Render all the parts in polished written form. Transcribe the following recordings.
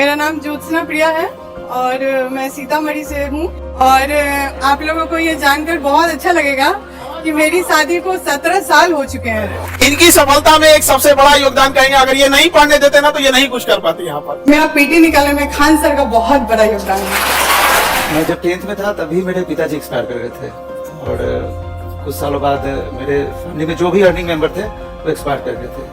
मेरा नाम ज्योत्सना प्रिया है और मैं सीतामढ़ी से हूँ। और आप लोगों को ये जानकर बहुत अच्छा लगेगा कि मेरी शादी को 17 साल हो चुके हैं। इनकी सफलता में एक सबसे बड़ा योगदान कहेंगे, अगर ये नहीं पढ़ने देते ना तो ये नहीं कुछ कर पाती यहाँ पर। मेरा पीटी निकालने में खान सर का बहुत बड़ा योगदान है। मैं जब 10th में था तभी मेरे पिताजी एक्सपायर कर गए थे और कुछ सालों बाद मेरे फैमिली में जो भी अर्निंग मेंबर थे वो एक्सपायर कर गए थे।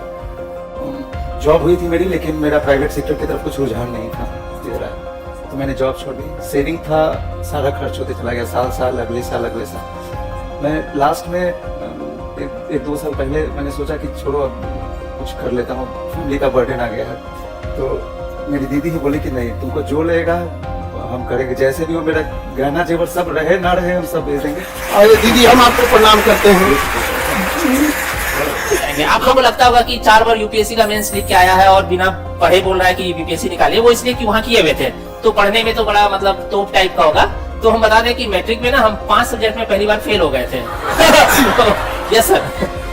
जॉब हुई थी मेरी, लेकिन मेरा प्राइवेट सेक्टर की तरफ कुछ रुझान नहीं था इधर, तो मैंने जॉब छोड़ दी। सेविंग था, सारा खर्च होते चला गया, साल अगले साल। मैं लास्ट में एक दो साल पहले मैंने सोचा कि छोड़ो अब कुछ कर लेता हूँ, फैमिली का बर्डन आ गया है। तो मेरी दीदी ही बोली कि नहीं, तुमको जो लगेगा हम करेंगे, जैसे भी हो मेरा गहना जेवर सब रहे ना रहे हम सब भेज देंगे। अरे दीदी हम आपको प्रणाम करते हैं। आप लोगों को लगता होगा कि 4 बार यूपीएससी का मेंस लिख के आया है और बिना पढ़े बोल रहा है कि यूपीएससी निकालिए, वो इसलिए कि वहाँ किए हुए थे, तो पढ़ने में तो बड़ा मतलब तोप टाइप का होगा। तो हम बता दें कि मैट्रिक में ना हम 5 सब्जेक्ट में पहली बार फेल हो गए थे। यस सर,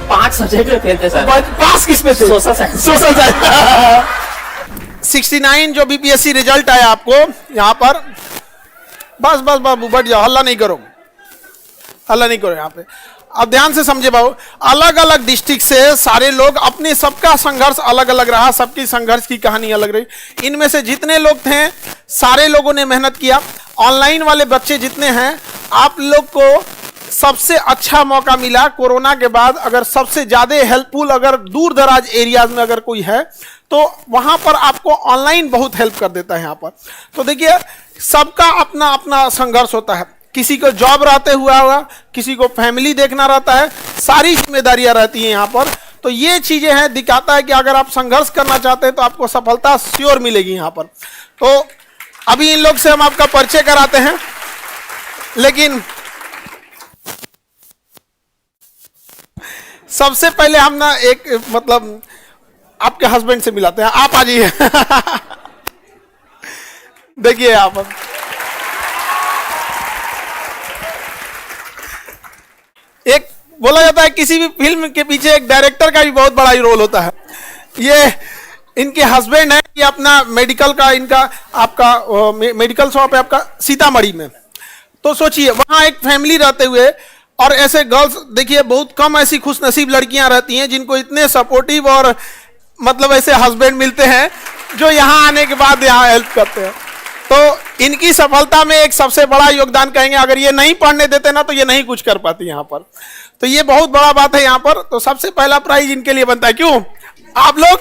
5 सब्जेक्ट में फेल थे सर। पास किस में थे? Social science. 69 जो बीपीएससी रिजल्ट आया आपको यहाँ पर, बस बाबू बैठ जाओ, हल्ला नहीं करो यहाँ पे। अब ध्यान से समझे बाबू, अलग अलग डिस्ट्रिक्ट से सारे लोग, अपने सबका संघर्ष अलग अलग रहा, सबकी संघर्ष की कहानी अलग रही। इनमें से जितने लोग थे सारे लोगों ने मेहनत किया। ऑनलाइन वाले बच्चे जितने हैं, आप लोग को सबसे अच्छा मौका मिला कोरोना के बाद। अगर सबसे ज्यादा हेल्पफुल अगर दूर दराज एरियाज में अगर कोई है तो वहां पर आपको ऑनलाइन बहुत हेल्प कर देता है यहाँ पर। तो देखिए, सबका अपना अपना संघर्ष होता है। किसी को जॉब रहते हुआ होगा, किसी को फैमिली देखना रहता है, सारी जिम्मेदारियां रहती हैं यहाँ पर। तो ये चीजें हैं, दिखाता है कि अगर आप संघर्ष करना चाहते हैं तो आपको सफलता श्योर मिलेगी यहाँ पर। तो अभी इन लोग से हम आपका परिचय कराते हैं, लेकिन सबसे पहले हम ना एक मतलब आपके हस्बैंड से मिलाते हैं। आप आ जाइए। देखिए आप, एक बोला जाता है किसी भी फिल्म के पीछे एक डायरेक्टर का भी बहुत बड़ा रोल होता है। ये इनके हस्बैंड है, ये अपना मेडिकल का, इनका आपका मेडिकल शॉप है आपका सीतामढ़ी में। तो सोचिए वहां एक फैमिली रहते हुए, और ऐसे गर्ल्स देखिए बहुत कम ऐसी खुशनसीब लड़कियां रहती हैं जिनको इतने सपोर्टिव और मतलब ऐसे हस्बैंड मिलते हैं जो यहाँ आने के बाद यहाँ हेल्प करते हैं। तो इनकी सफलता में एक सबसे बड़ा योगदान कहेंगे, अगर ये नहीं पढ़ने देते ना तो ये नहीं कुछ कर पाती यहाँ पर। तो ये बहुत बड़ा बात है यहाँ पर। तो सबसे पहला प्राइज इनके लिए बनता है। क्यों? आप लोग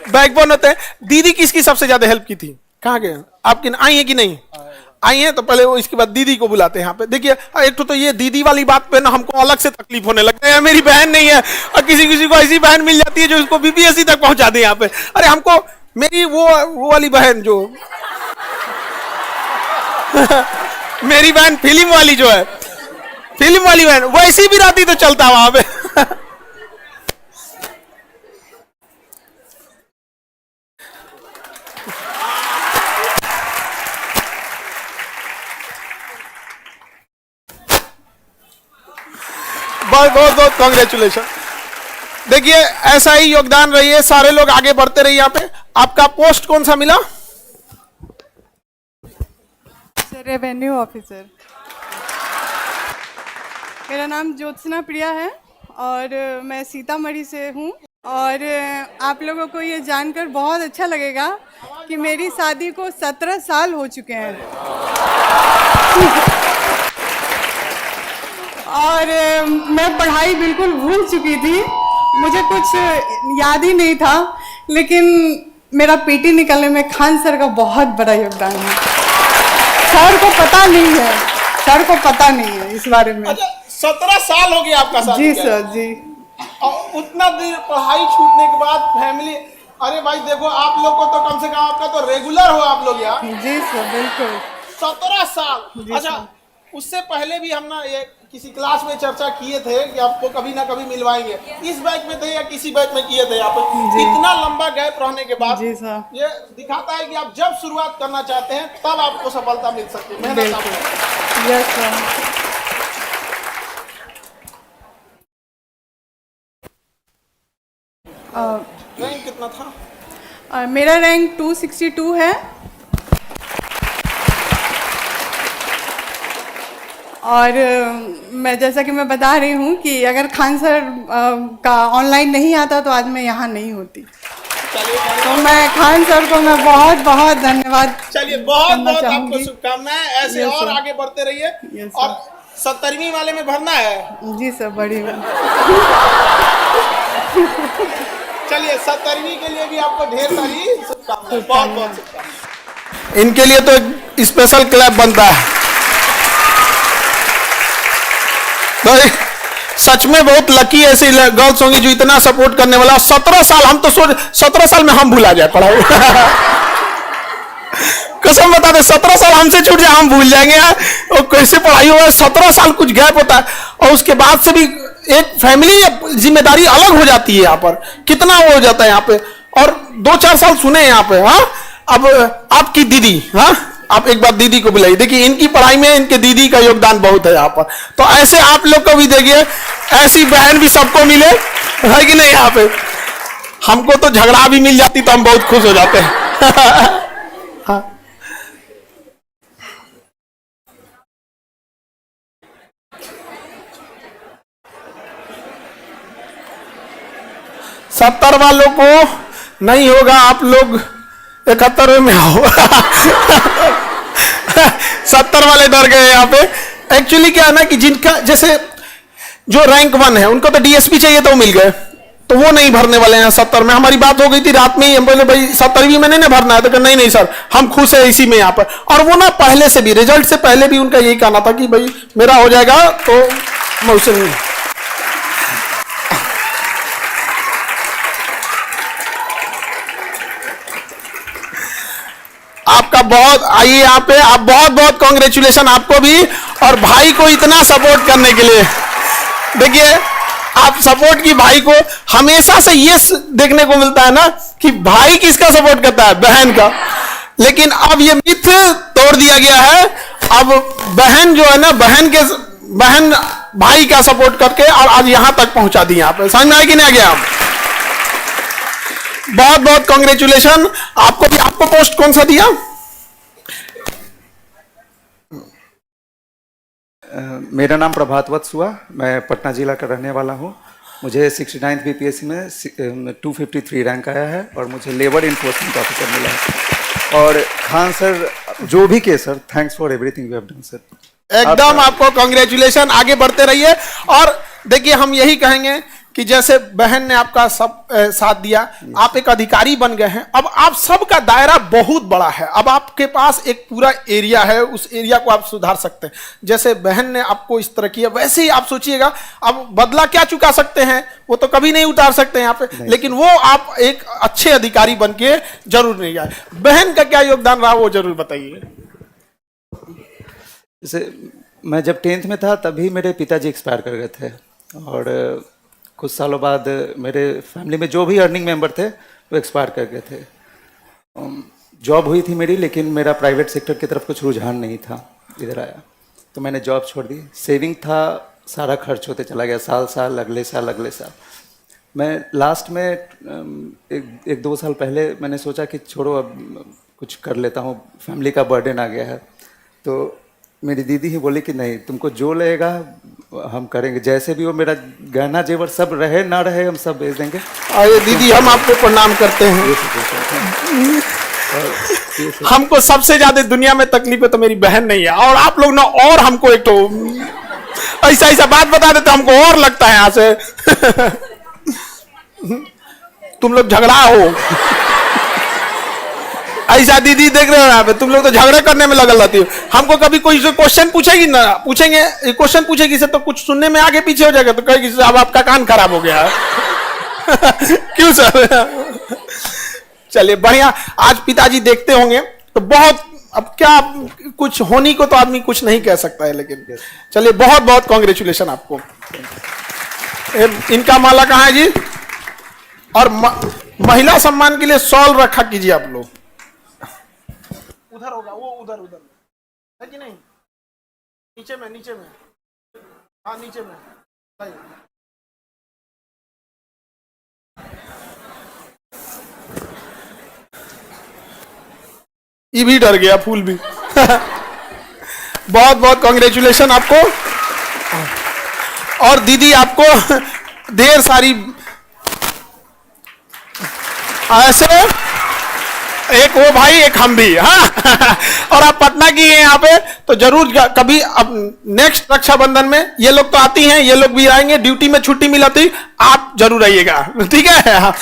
बैकबोन होते हैं। दीदी किसकी सबसे ज्यादा हेल्प की थी? कहाँ गए? आपकी आई है कि नहीं आई है? तो पहले वो, इसके बाद दीदी को बुलाते हैं यहाँ पे। देखिए एक तो ये दीदी वाली बात पे ना हमको अलग से तकलीफ होने लगता है। मेरी बहन नहीं है और किसी को ऐसी बहन मिल जाती है जो इसको बीपीएससी तक पहुंचा दे यहाँ पे। अरे हमको मेरी वो वाली बहन जो मेरी बहन फिल्म वाली जो है, फिल्म वाली बहन वैसी भी रहती तो चलता वहां पे। बहुत बहुत कांग्रेचुलेशन। देखिए ऐसा ही योगदान रहिए, सारे लोग आगे बढ़ते रहिए। यहाँ पे आपका पोस्ट कौन सा मिला? Revenue officer. मेरा नाम ज्योत्सना प्रिया है और मैं सीतामढ़ी से हूँ। और आप लोगों को ये जानकर बहुत अच्छा लगेगा कि मेरी शादी को 17 साल हो चुके हैं। और मैं पढ़ाई बिल्कुल भूल चुकी थी, मुझे कुछ याद ही नहीं था, लेकिन मेरा पीटी निकालने में खान सर का बहुत बड़ा योगदान है। सर को पता नहीं है इस बारे में। अच्छा, 17 साल हो गया आपका शादी? जी सर जी। और उतना देर पढ़ाई छूटने के बाद फैमिली, अरे भाई देखो आप लोग को तो कम से कम आपका तो रेगुलर हो आप लोग यहाँ। जी सर बिल्कुल। 17 साल। अच्छा, उससे पहले भी हम ना ये किसी क्लास में चर्चा किए थे कि आपको कभी ना कभी मिलवाएंगे। इस बैच में थे या किसी बैच में किए थे आप? इतना लंबा गैप रहने के बाद जी सर, ये दिखाता है कि आप जब शुरुआत करना चाहते हैं तब आपको सफलता मिल सकती है। मेहनत आपको। Yes sir. रैंक कितना था? और मेरा रैंक 262 है। और मैं जैसा कि मैं बता रही हूँ कि अगर खान सर का ऑनलाइन नहीं आता तो आज मैं यहाँ नहीं होती। तो मैं खान सर को मैं बहुत बहुत धन्यवाद। चलिए बहुत करना बहुत आपको चाहूंगी। शुभकामनाएं, ऐसे Yes, और sir. आगे बढ़ते रहिए। Yes, और sir. 70वीं वाले में भरना है। जी सर, बड़ी चलिए 70वीं के लिए भी आपको ढेर सारी शुभकामनाएं, बहुत बहुत शुभकामनाएं। इनके लिए तो एक स्पेशल क्लैप बनता है। तो सच में बहुत लकी ऐसी गर्ल्स होंगी जो इतना सपोर्ट करने वाला। 17 साल हम तो सोच 17 साल में हम भुला जाए पढ़ाई। कसम बता दे 17 साल हमसे छूट जाए हम भूल जाएंगे यार, और कैसे पढ़ाई हुआ है। 17 साल कुछ गैप होता है और उसके बाद से भी एक फैमिली जिम्मेदारी अलग हो जाती है। यहाँ पर कितना वो हो जाता है यहाँ पे। और 2-4 साल सुने यहाँ पे। हाँ, अब आपकी दीदी, हाँ आप एक बार दीदी को बुलाइए। देखिए इनकी पढ़ाई में इनके दीदी का योगदान बहुत है यहाँ पर। तो ऐसे आप लोग को भी देखिए, ऐसी बहन भी सबको मिले, है कि नहीं। यहाँ पे हमको तो झगड़ा भी मिल जाती तो हम बहुत खुश हो जाते हैं। हाँ। सत्तर वालों को नहीं होगा, आप लोग 71 में आओ। 70 वाले डर गए यहाँ पे। एक्चुअली क्या है ना कि जिनका जैसे जो रैंक 1 है उनको तो डीएसपी चाहिए तो मिल गए, तो वो नहीं भरने वाले हैं 70 में। हमारी बात हो गई थी रात में ही, हम बोले भाई 70वीं में नहीं भरना है, तो नहीं नहीं सर हम खुश है इसी में यहाँ पर। और वो ना पहले से भी, रिजल्ट से पहले भी उनका यही कहना था कि भाई मेरा हो जाएगा तो मैं उसे नहीं। आपका बहुत आइए यहाँ पे, आप बहुत बहुत कांग्रेचुलेशन आपको भी और भाई को इतना सपोर्ट करने के लिए। देखिए आप सपोर्ट की भाई को हमेशा से ये देखने को मिलता है ना कि भाई किसका सपोर्ट करता है, बहन का। लेकिन अब ये मिथ तोड़ दिया गया है। अब बहन जो है ना, बहन भाई का सपोर्ट करके और आज यहां तक पहुंचा दी। यहाँ पे समझ में आया कि नहीं आ गया। बहुत बहुत कांग्रेचुलेशन आपको भी। आपको पोस्ट कौन सा दिया? मेरा नाम प्रभात वत्स हुआ, मैं पटना जिला का रहने वाला हूँ। मुझे 69th बीपीएससी में 253 रैंक आया है और मुझे लेबर इन्फोर्समेंट ऑफिसर मिला है। और खान सर जो भी के sir, thanks for everything you have done sir. एकदम आपको कांग्रेचुलेशन, आगे बढ़ते रहिए। और देखिए हम यही कहेंगे कि जैसे बहन ने आपका सब साथ दिया, आप एक अधिकारी बन गए हैं। अब आप सबका दायरा बहुत बड़ा है। अब आपके पास एक पूरा एरिया है, उस एरिया को आप सुधार सकते हैं। जैसे बहन ने आपको इस तरह किया, वैसे ही आप सोचिएगा। अब बदला क्या चुका सकते हैं, वो तो कभी नहीं उतार सकते यहाँ पे, लेकिन वो आप एक अच्छे अधिकारी बन के जरूर नहीं जाए। बहन का क्या योगदान रहा वो जरूर बताइए। जैसे मैं जब 10th में था तभी मेरे पिताजी एक्सपायर कर गए थे और कुछ सालों बाद मेरे फैमिली में जो भी अर्निंग मेंबर थे वो एक्सपायर कर गए थे। जॉब हुई थी मेरी, लेकिन मेरा प्राइवेट सेक्टर की तरफ कुछ रुझान नहीं था। इधर आया तो मैंने जॉब छोड़ दी। सेविंग था, सारा खर्च होते चला गया, साल अगले साल। मैं लास्ट में 1-2 साल पहले मैंने सोचा कि छोड़ो अब कुछ कर लेता हूँ, फैमिली का बर्डन आ गया है। तो मेरी दीदी ही बोली कि नहीं, तुमको जो लगेगा हम करेंगे, जैसे भी हो मेरा गहना जेवर सब रहे ना रहे हम सब भेज देंगे। आइए दीदी हम आपको प्रणाम करते हैं। हमको सबसे ज्यादा दुनिया में तकलीफ है तो मेरी बहन नहीं है, और आप लोग ना और हमको एक तो ऐसा बात बता देते हमको और लगता है यहाँ से। तुम लोग झगड़ा हो ऐसा दीदी देख रहे हो यहाँ पे, तुम लोग तो झगड़ा करने में लगल रहती हो। हमको कभी कोई क्वेश्चन पूछेगी ना, क्वेश्चन पूछेगी से तो कुछ सुनने में आगे पीछे हो जाएगा, तो कहेगी अब आपका कान खराब हो गया है। क्यों सर? चलिए बढ़िया। आज पिताजी देखते होंगे तो बहुत, अब क्या कुछ होनी को तो आदमी कुछ नहीं कह सकता है, लेकिन चलिए बहुत बहुत कांग्रेचुलेशन आपको। इनका माला कहाँ है जी? और महिला सम्मान के लिए शॉल रखा कीजिए आप लोग। उधर होगा वो, उधर है कि नहीं? नीचे में हाँ नीचे में। ये भी डर गया फूल भी। बहुत बहुत कॉन्ग्रेचुलेशन आपको। और दीदी आपको ढेर सारी ऐसे, एक वो भाई एक हम भी, हाँ। और आप पटना की हैं यहाँ पे, तो जरूर कभी अब नेक्स्ट रक्षाबंधन में ये लोग तो आती हैं, ये लोग भी आएंगे, ड्यूटी में छुट्टी मिलती, आप जरूर आइएगा, ठीक है। हाँ।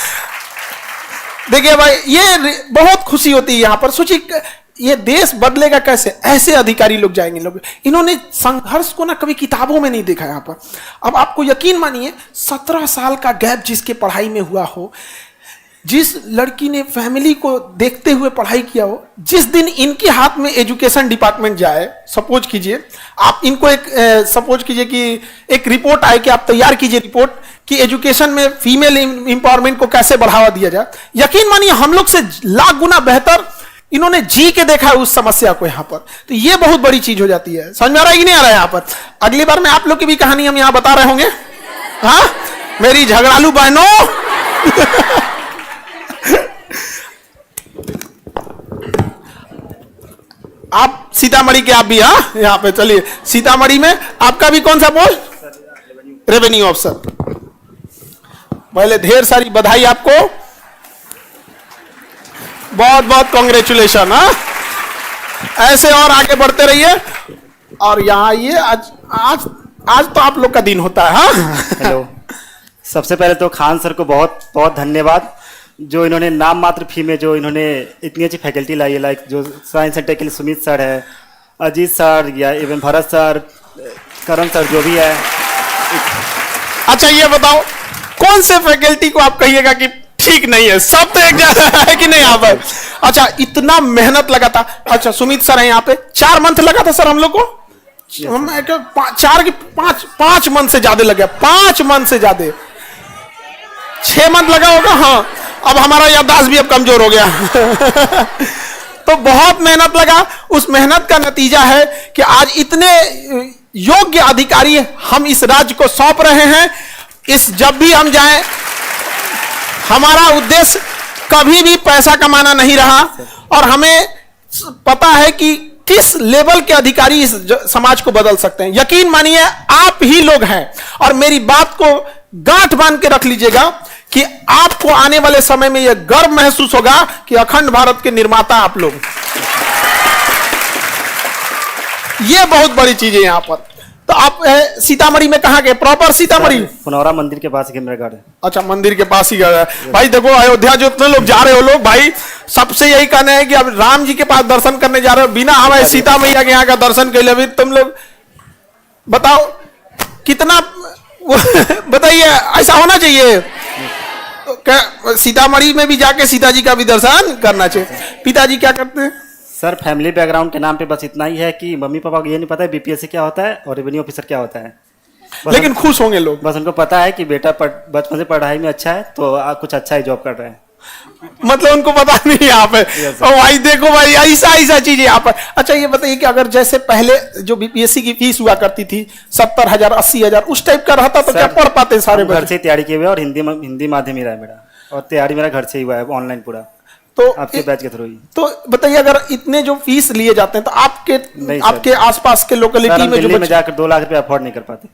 देखिए भाई, ये बहुत खुशी होती है यहाँ पर। सोचिए ये देश बदलेगा कैसे, ऐसे अधिकारी लोग जाएंगे। लोग इन्होंने संघर्ष को ना कभी किताबों में नहीं देखा यहाँ पर। अब आपको यकीन मानिए, 17 साल का गैप जिसके पढ़ाई में हुआ हो, जिस लड़की ने फैमिली को देखते हुए पढ़ाई किया हो, जिस दिन इनके हाथ में एजुकेशन डिपार्टमेंट जाए, सपोज कीजिए आप इनको एक सपोज कीजिए कि एक रिपोर्ट आए कि आप तैयार कीजिए रिपोर्ट कि एजुकेशन में फीमेल एम्पावरमेंट को कैसे बढ़ावा दिया जाए। यकीन मानिए हम लोग से लाख गुना बेहतर इन्होंने जी के देखा है उस समस्या को यहाँ पर। तो ये बहुत बड़ी चीज हो जाती है। समझ में आ रहा है कि नहीं आ रहा है यहाँ पर? अगली बार में आप लोग की भी कहानी हम यहाँ बता रहे होंगे, हाँ मेरी झगड़ालू बहनों। आप सीतामढ़ी के, आप भी, हाँ यहाँ पे चलिए। सीतामढ़ी में आपका भी कौन सा पोस्ट? Revenue officer. पहले ढेर सारी बधाई आपको, बहुत बहुत कॉन्ग्रेचुलेशन। हाँ ऐसे और आगे बढ़ते रहिए। और यहाँ आइए, आज तो आप लोग का दिन होता है। हाँ हेलो, सबसे पहले तो खान सर को बहुत बहुत धन्यवाद, जो इन्होंने नाम मात्र फी में जो इन्होंने इतनी अच्छी फैकल्टी लाई है। लाइक जो साइंस सेंटर के लिए सुमित सर है, अजीत सर या इवन भरत सर, करण सर जो भी है। अच्छा ये बताओ, कौन से फैकल्टी को आप कहिएगा कि ठीक नहीं है? सब तो एक जैसा है कि नहीं यहाँ पर? अच्छा इतना मेहनत लगा था। अच्छा सुमित सर है यहाँ पे, 4 मंथ लगा था सर हम लोग को। हम 5 मंथ से ज्यादा लगे, 5 मंथ से ज्यादा, 6 मंथ लगा होगा। हाँ अब हमारा याददाश्त भी अब कमजोर हो गया। तो बहुत मेहनत लगा। उस मेहनत का नतीजा है कि आज इतने योग्य अधिकारी हम इस राज्य को सौंप रहे हैं। इस जब भी हम जाएं, हमारा उद्देश्य कभी भी पैसा कमाना नहीं रहा, और हमें पता है कि किस लेवल के अधिकारी इस समाज को बदल सकते हैं। यकीन मानिए आप ही लोग हैं। और मेरी बात को गांठ बांध के रख लीजिएगा कि आपको आने वाले समय में यह गर्व महसूस होगा कि अखंड भारत के निर्माता आप लोग। यह बहुत बड़ी चीज है यहाँ पर। तो आप सीतामढ़ी में कहाँ गए? प्रॉपर सीतामढ़ी? पुनौरा मंदिर के पास मेरा घर है। अच्छा, मंदिर के पास ही गया है। भाई देखो अयोध्या जो इतने लोग जा रहे हो लोग, भाई सबसे यही कहना है कि अब राम जी के पास दर्शन करने जा रहे हो, बिना हमारे सीता मैया के यहाँ का दर्शन के लिए भी तुम लोग बताओ कितना बताइए, ऐसा होना चाहिए। क्या सीतामढ़ी में भी जाके सीता जी का भी दर्शन करना चाहिए। पिताजी क्या करते हैं? सर फैमिली बैकग्राउंड के नाम पे बस इतना ही है कि मम्मी पापा को ये नहीं पता है बीपीएससी क्या होता है और रेवेन्यू ऑफिसर क्या होता है। लेकिन खुश होंगे लोग, बस उनको पता है कि बेटा बचपन से पढ़ाई में अच्छा है तो कुछ अच्छा ही जॉब कर रहे हैं। मतलब उनको पता नहीं यहाँ पे। और भाई देखो भाई ऐसा चीज है यहाँ पर। अच्छा ये बताइए कि अगर जैसे पहले जो बीपीएससी की फीस हुआ करती थी 70,000 80,000 उस टाइप का रहता तो क्या पढ़ पाते सारे? घर से तैयारी किए हुए और हिंदी माध्यम ही रहा है मेरा, और तैयारी मेरा घर से ही हुआ है ऑनलाइन पूरा, तो आपके बैच के थ्रू ही। तो बताइए अगर इतने जो फीस लिए जाते हैं तो आपके आसपास के लोकेलिटी में दिल्ली में जाकर 2 लाख रुपए अफोर्ड नहीं कर पाते।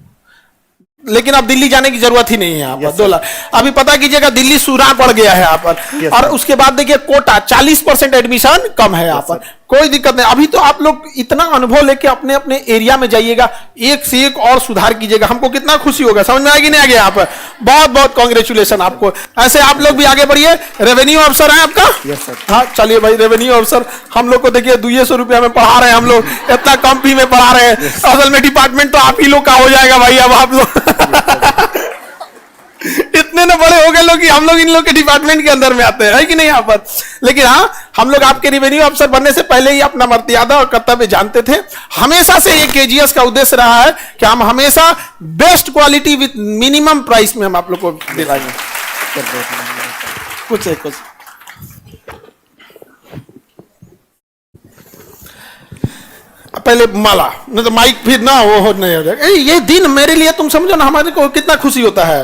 लेकिन अब दिल्ली जाने की जरूरत ही नहीं है यहाँ पर। 2 लाख अभी पता कीजिएगा, दिल्ली सुराह पड़ गया है यहाँ पर। और उसके बाद देखिए कोटा 40% एडमिशन कम है यहाँ पर। कोई दिक्कत नहीं। अभी तो आप लोग इतना अनुभव लेके अपने अपने एरिया में जाइएगा, एक से एक और सुधार कीजिएगा, हमको कितना खुशी होगा। समझ में आएगी नहीं आगे यहाँ पर? बहुत बहुत कांग्रेचुलेशन आपको। ऐसे आप लोग भी आगे बढ़िए। रेवेन्यू ऑफिसर है आपका? हाँ चलिए भाई, रेवेन्यू ऑफिसर हम लोग को देखिए 200 रुपया में पढ़ा रहे हैं हम लोग, इतना कम फी में पढ़ा रहे हैं। असल में डिपार्टमेंट तो आप ही लोग का हो जाएगा भाई। अब आप लोग इतने ना बड़े हो गए लोग कि हम लोग इन लोग के डिपार्टमेंट के अंदर में आते हैं, है कि नहीं यहाँ पर? लेकिन हाँ, हम लोग आपके रेवेन्यू अफसर बनने से पहले ही अपना मर्यादा और कर्तव्य जानते थे। हमेशा से ये केजीएस का उद्देश्य रहा है कि हम हमेशा best quality with minimum price में हम आप लोग को दिलाएंगे। कुछ पहले माला, नहीं तो माइक फिर ना वो नहीं हो जाएगा। ये दिन मेरे लिए तुम समझो ना, हमारे को कितना खुशी होता है,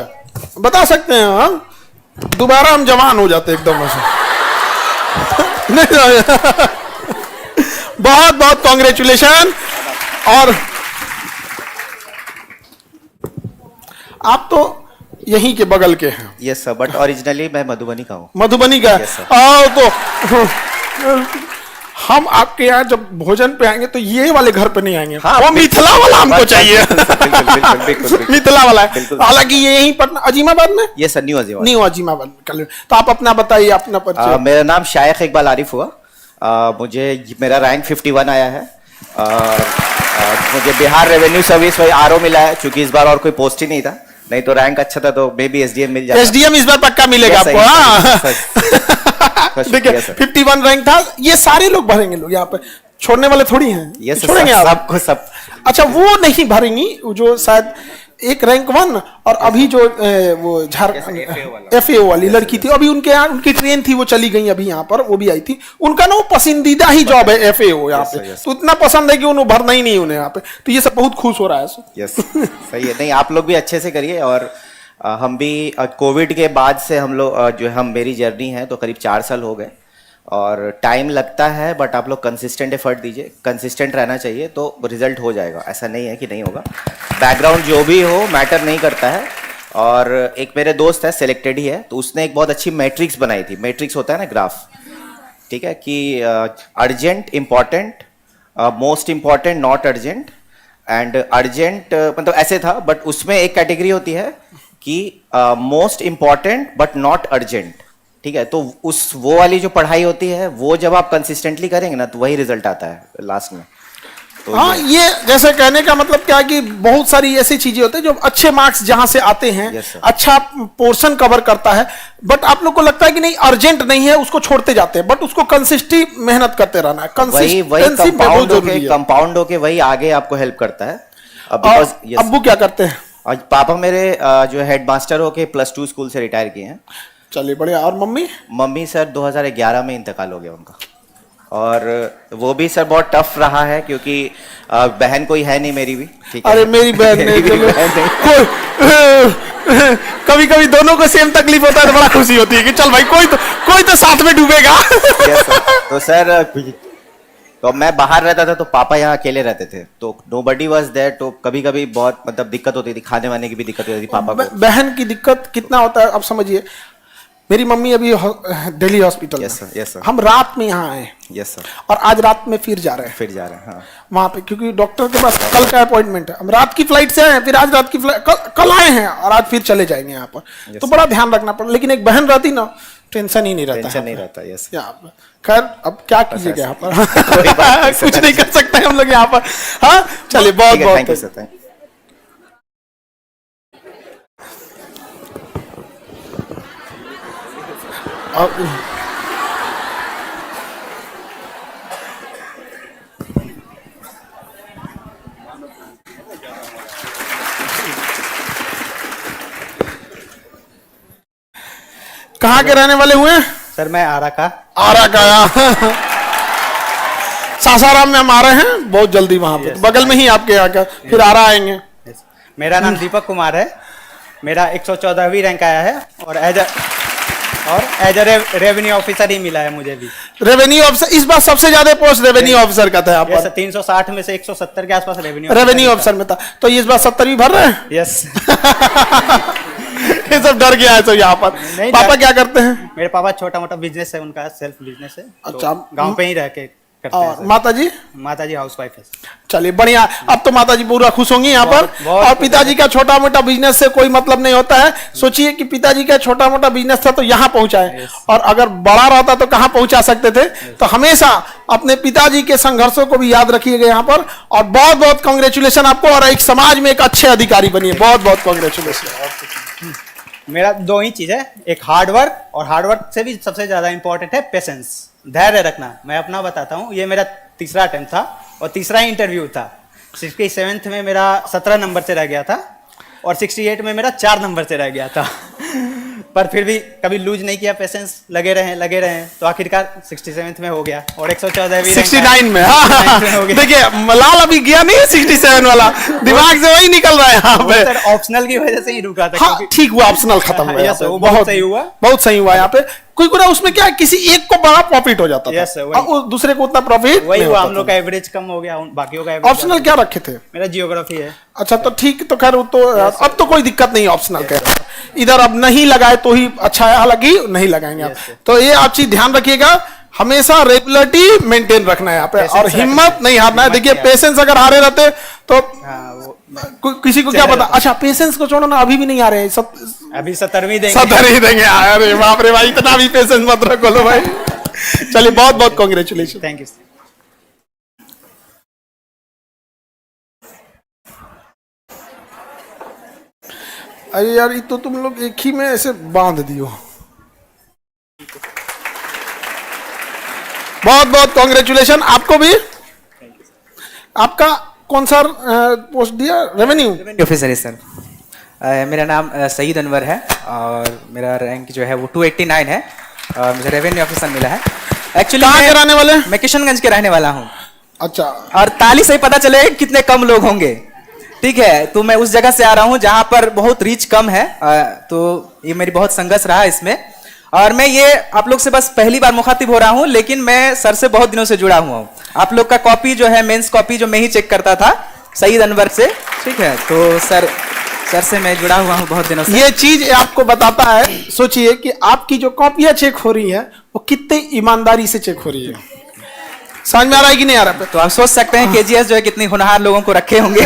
बता सकते हैं। हाँ दोबारा हम जवान हो जाते एकदम ऐसे। नहीं बहुत बहुत कॉन्ग्रेचुलेशन। और आप तो यहीं के बगल के हैं। यस सर, बट ओरिजिनली मैं मधुबनी का हूँ। मधुबनी का? Yes, sir. आओ तो हम आपके यहाँ जब भोजन पे आएंगे तो ये वाले घर पे नहीं आएंगे। हाँ, वो मिथिला वाला हमको चाहिए। बिल्कुल। मिथिला वाला है। बिल्कुल। हालांकि ये यहीं पटना अजीमाबाद में। ये sir new Azimabad. New Azimabad कर। तो आप अपना बताइए, अपना परिचय। मेरा नाम शायख इकबाल आरिफ हुआ। मुझे मेरा रैंक 51 आया है। मुझे बिहार रेवेन्यू सर्विस वही आरओ मिला है, क्योंकि इस बार और कोई पोस्ट ही नहीं था, नहीं तो रैंक अच्छा था तो मे बी एसडीएम मिल जाता। एसडीएम इस बार पक्का मिलेगा आपको। हाँ देखिए 51 रैंक था। ये सारे लोग भरेंगे, लोग यहाँ पे छोड़ने वाले थोड़ी हैं। यस छोड़ेंगे आप सबको सब। अच्छा वो नहीं भरेंगी, जो शायद एक रैंक 1 और अभी जो वो झारखंड एफएओ वाली लड़की थी, अभी उनके यहाँ उनकी ट्रेन थी, वो चली गई अभी यहाँ पर, वो भी आई थी। उनका ना वो पसंदीदा ही जॉब है एफएओ यहाँ पे, तो इतना पसंद है कि उन्हें भरना ही नहीं उन्हें यहाँ पे। तो ये सब बहुत खुश हो रहा है। यस सही है। नहीं आप लोग भी अच्छे से करिए। और हम भी कोविड के बाद से हम लोग जो हम मेरी जर्नी है तो करीब 4 साल हो गए, और टाइम लगता है, बट आप लोग कंसिस्टेंट एफर्ट दीजिए, कंसिस्टेंट रहना चाहिए तो रिजल्ट हो जाएगा। ऐसा नहीं है कि नहीं होगा। बैकग्राउंड जो भी हो मैटर नहीं करता है। और एक मेरे दोस्त है, सिलेक्टेड ही है, तो उसने एक बहुत अच्छी मैट्रिक्स बनाई थी। मैट्रिक्स होता है ना ग्राफ, ठीक है, कि urgent important, most important not urgent, and urgent मतलब ऐसे था, बट उसमें एक कैटेगरी होती है कि most important but not urgent, ठीक है। तो उस वो वाली जो पढ़ाई होती है वो जब आप कंसिस्टेंटली करेंगे ना तो वही रिजल्ट आता है लास्ट में। तो हाँ ये जैसे कहने का मतलब क्या है कि बहुत सारी ऐसी चीजें होती है जो अच्छे मार्क्स जहां से आते हैं, Yes, sir. अच्छा पोर्शन कवर करता है, बट आप लोग को लगता है कि नहीं अर्जेंट नहीं है, उसको छोड़ते जाते हैं, बट उसको कंसिस्टेंट मेहनत करते रहना है। वही कंपाउंड होके वही आगे आपको हेल्प करता है। अब्बू क्या करते हैं? आज पापा मेरे जो हेडमास्टर होके +2 स्कूल से रिटायर किए हैं। चलिए बढ़िया। और मम्मी? मम्मी सर 2011 में इंतकाल हो गया उनका, और वो भी सर बहुत टफ रहा है, क्योंकि बहन कोई है नहीं मेरी भी, ठीक है। अरे मेरी बहन नहीं, कभी कभी दोनों को सेम तकलीफ होता है तो बड़ा खुशी होती है कि चल भाई कोई तो साथ में डूबेगा। तो सर तो मैं बाहर रहता था तो पापा यहाँ अकेले रहते थे, तो नोबडी वाज देयर, तो कभी कभी बहुत मतलब दिक्कत होती थी, खाने वाने की भी दिक्कत होती थी पापा को। बहन की दिक्कत कितना होता है अब समझिए। मेरी मम्मी अभी दिल्ली हॉस्पिटल यस सर। हम रात में यहाँ आए। Yes sir. और आज रात में फिर जा रहे हैं। हाँ। वहाँ पे, क्योंकि डॉक्टर के पास कल का अपॉइंटमेंट है। हम रात की फ्लाइट से आए, फिर आज रात की फ्लाइट, कल आए हैं और आज फिर चले जाएंगे यहाँ पर। तो बड़ा ध्यान रखना पड़ा। लेकिन एक बहन रहती ना, टेंशन ही नहीं रहता। टेंशन नहीं रहता। यस। खैर अब क्या कीजिएगा यहाँ पर। कुछ नहीं कर सकते हम लोग यहाँ पर। हाँ चलिए, बहुत बहुत थैंक यू सर। कहाँ के रहने वाले हुए? सर मैं आरा का। सासाराम में हम आ रहे हैं बहुत जल्दी, वहां पे बगल में ही आपके यहाँ का, फिर आरा आएंगे। मेरा नाम दीपक कुमार है। मेरा 114वीं रैंक आया है, और एज अ रेवेन्यू ऑफिसर ही मिला है मुझे भी। रेवेन्यू ऑफिसर इस बार सबसे ज्यादा पोस्ट रेवेन्यू ऑफिसर का था यहाँ पर। 360 में से 170 के आसपास रेवेन्यू ऑफिसर में था। तो इस बार 70 भी भर रहे हैं? यस। ये सब डर गया है तो यहाँ पर। पापा क्या करते हैं? मेरे पापा छोटा मोटा बिजनेस है, उनका सेल्फ बिजनेस है। अच्छा। गांव पे ही रह के करते हैं। और माताजी? माताजी हाउसवाइफ है। चलिए बढ़िया। अब तो माताजी पूरा खुश होंगी यहाँ पर। और पिताजी का छोटा मोटा बिजनेस से कोई मतलब नहीं होता है। सोचिए कि पिताजी का छोटा मोटा बिजनेस था तो यहाँ पहुंचा है, और अगर बड़ा रहता तो कहाँ पहुंचा सकते थे। तो हमेशा अपने पिताजी के संघर्षों को भी याद रखिएगा यहाँ पर। और बहुत बहुत कांग्रेचुलेशन आपको, और एक समाज में एक अच्छे अधिकारी बनिए। बहुत बहुत कांग्रेचुलेशन। मेरा 2 ही चीज है, एक हार्ड वर्क, और हार्ड वर्क से भी सबसे ज्यादा इंपॉर्टेंट है पेशेंस, धैर्य रखना। मैं अपना बताता हूँ, ये मेरा तीसरा अटेम्प्ट था और तीसरा इंटरव्यू था। 67th में मेरा 17 नंबर से रह गया था, और 68 में मेरा 4 नंबर से रह गया था। पर फिर भी कभी लूज नहीं किया, पेशेंस लगे रहे तो आखिरकार 67th में हो गया, और 114वीं 69 में। हाँ देखिए लाल अभी गया नहीं है 67 वाला, दिमाग से वही निकल रहा है यहाँ पे। ऑप्शनल की वजह से ही रुका था। हाँ ठीक हुआ, ऑप्शनल खत्म हुआ। बहुत सही हुआ। बहुत सही हुआ यहाँ पे। क्योंकि ना उसमें क्या है, किसी एक को बड़ा प्रॉफिट हो जाता Yes, sir, था वही। और उस दूसरे को उतना प्रॉफिट वही नहीं हुआ, होता हम लोग था। का एवरेज कम हो गया, बाकियों का एवरेज ऑप्शनल क्या रखे थे? मेरा जियोग्राफी है। अच्छा तो ठीक, तो खैर वो तो अब तो कोई दिक्कत नहीं ऑप्शनल के, इधर अब नहीं लगाए तो ही अच्छा है, हालांकि नहीं लगाएंगे आप। तो ये आप चीज ध्यान रखिएगा, हमेशा रेगुलरिटी मेंटेन रखना है यहाँ पे, और हिम्मत नहीं हारना है। देखिए पेशेंस अगर हारे रहते तो हाँ, वो किसी को क्या पता। अच्छा पेशेंस को छोड़ो ना, अभी भी नहीं आ रहे हैं सब, अभी 17वीं देंगे। 17 ही देंगे। अरे बाप रे भाई, इतना भी पेशेंस मत रखो लो भाई। चलिए बहुत बहुत कांग्रेचुलेशन। Thank you. अरे यार ये तो तुम लोग एक ही में ऐसे बांध दियो। बहुत बहुत कांग्रेचुलेशन आपको भी। आपका कौन सा पोस्ट दिया? रेवेन्यू ऑफिसर है सर। मेरा नाम सईद अनवर है और मेरा रैंक जो है वो 289 है और मुझे रेवेन्यू ऑफिसर मिला है। एक्चुअली कहाँ के रहने वाले? मैं किशनगंज के रहने वाला हूँ। अच्छा, और ताली से ही पता चले कितने कम लोग होंगे, ठीक है। तो मैं उस जगह से आ रहा हूँ जहाँ पर बहुत रीच कम है, तो ये मेरी बहुत संघर्ष रहा इसमें। और मैं ये आप लोग से बस पहली बार मुखातिब हो रहा हूँ, लेकिन मैं सर से बहुत दिनों से जुड़ा हुआ हूँ। आप लोग का कॉपी जो है, मेंस कॉपी जो मैं ही चेक करता था सईद अनवर से, ठीक है। तो सर से मैं जुड़ा हुआ हूँ बहुत दिनों से। ये चीज आपको बताता है, सोचिए कि आपकी जो कॉपियां चेक हो रही है वो कितने ईमानदारी से चेक हो रही है। समझ में आ रहा है कि नहीं आ रहा? तो आप सोच सकते हैं केजीएस जो है कितनी होनहार लोगों को रखे होंगे।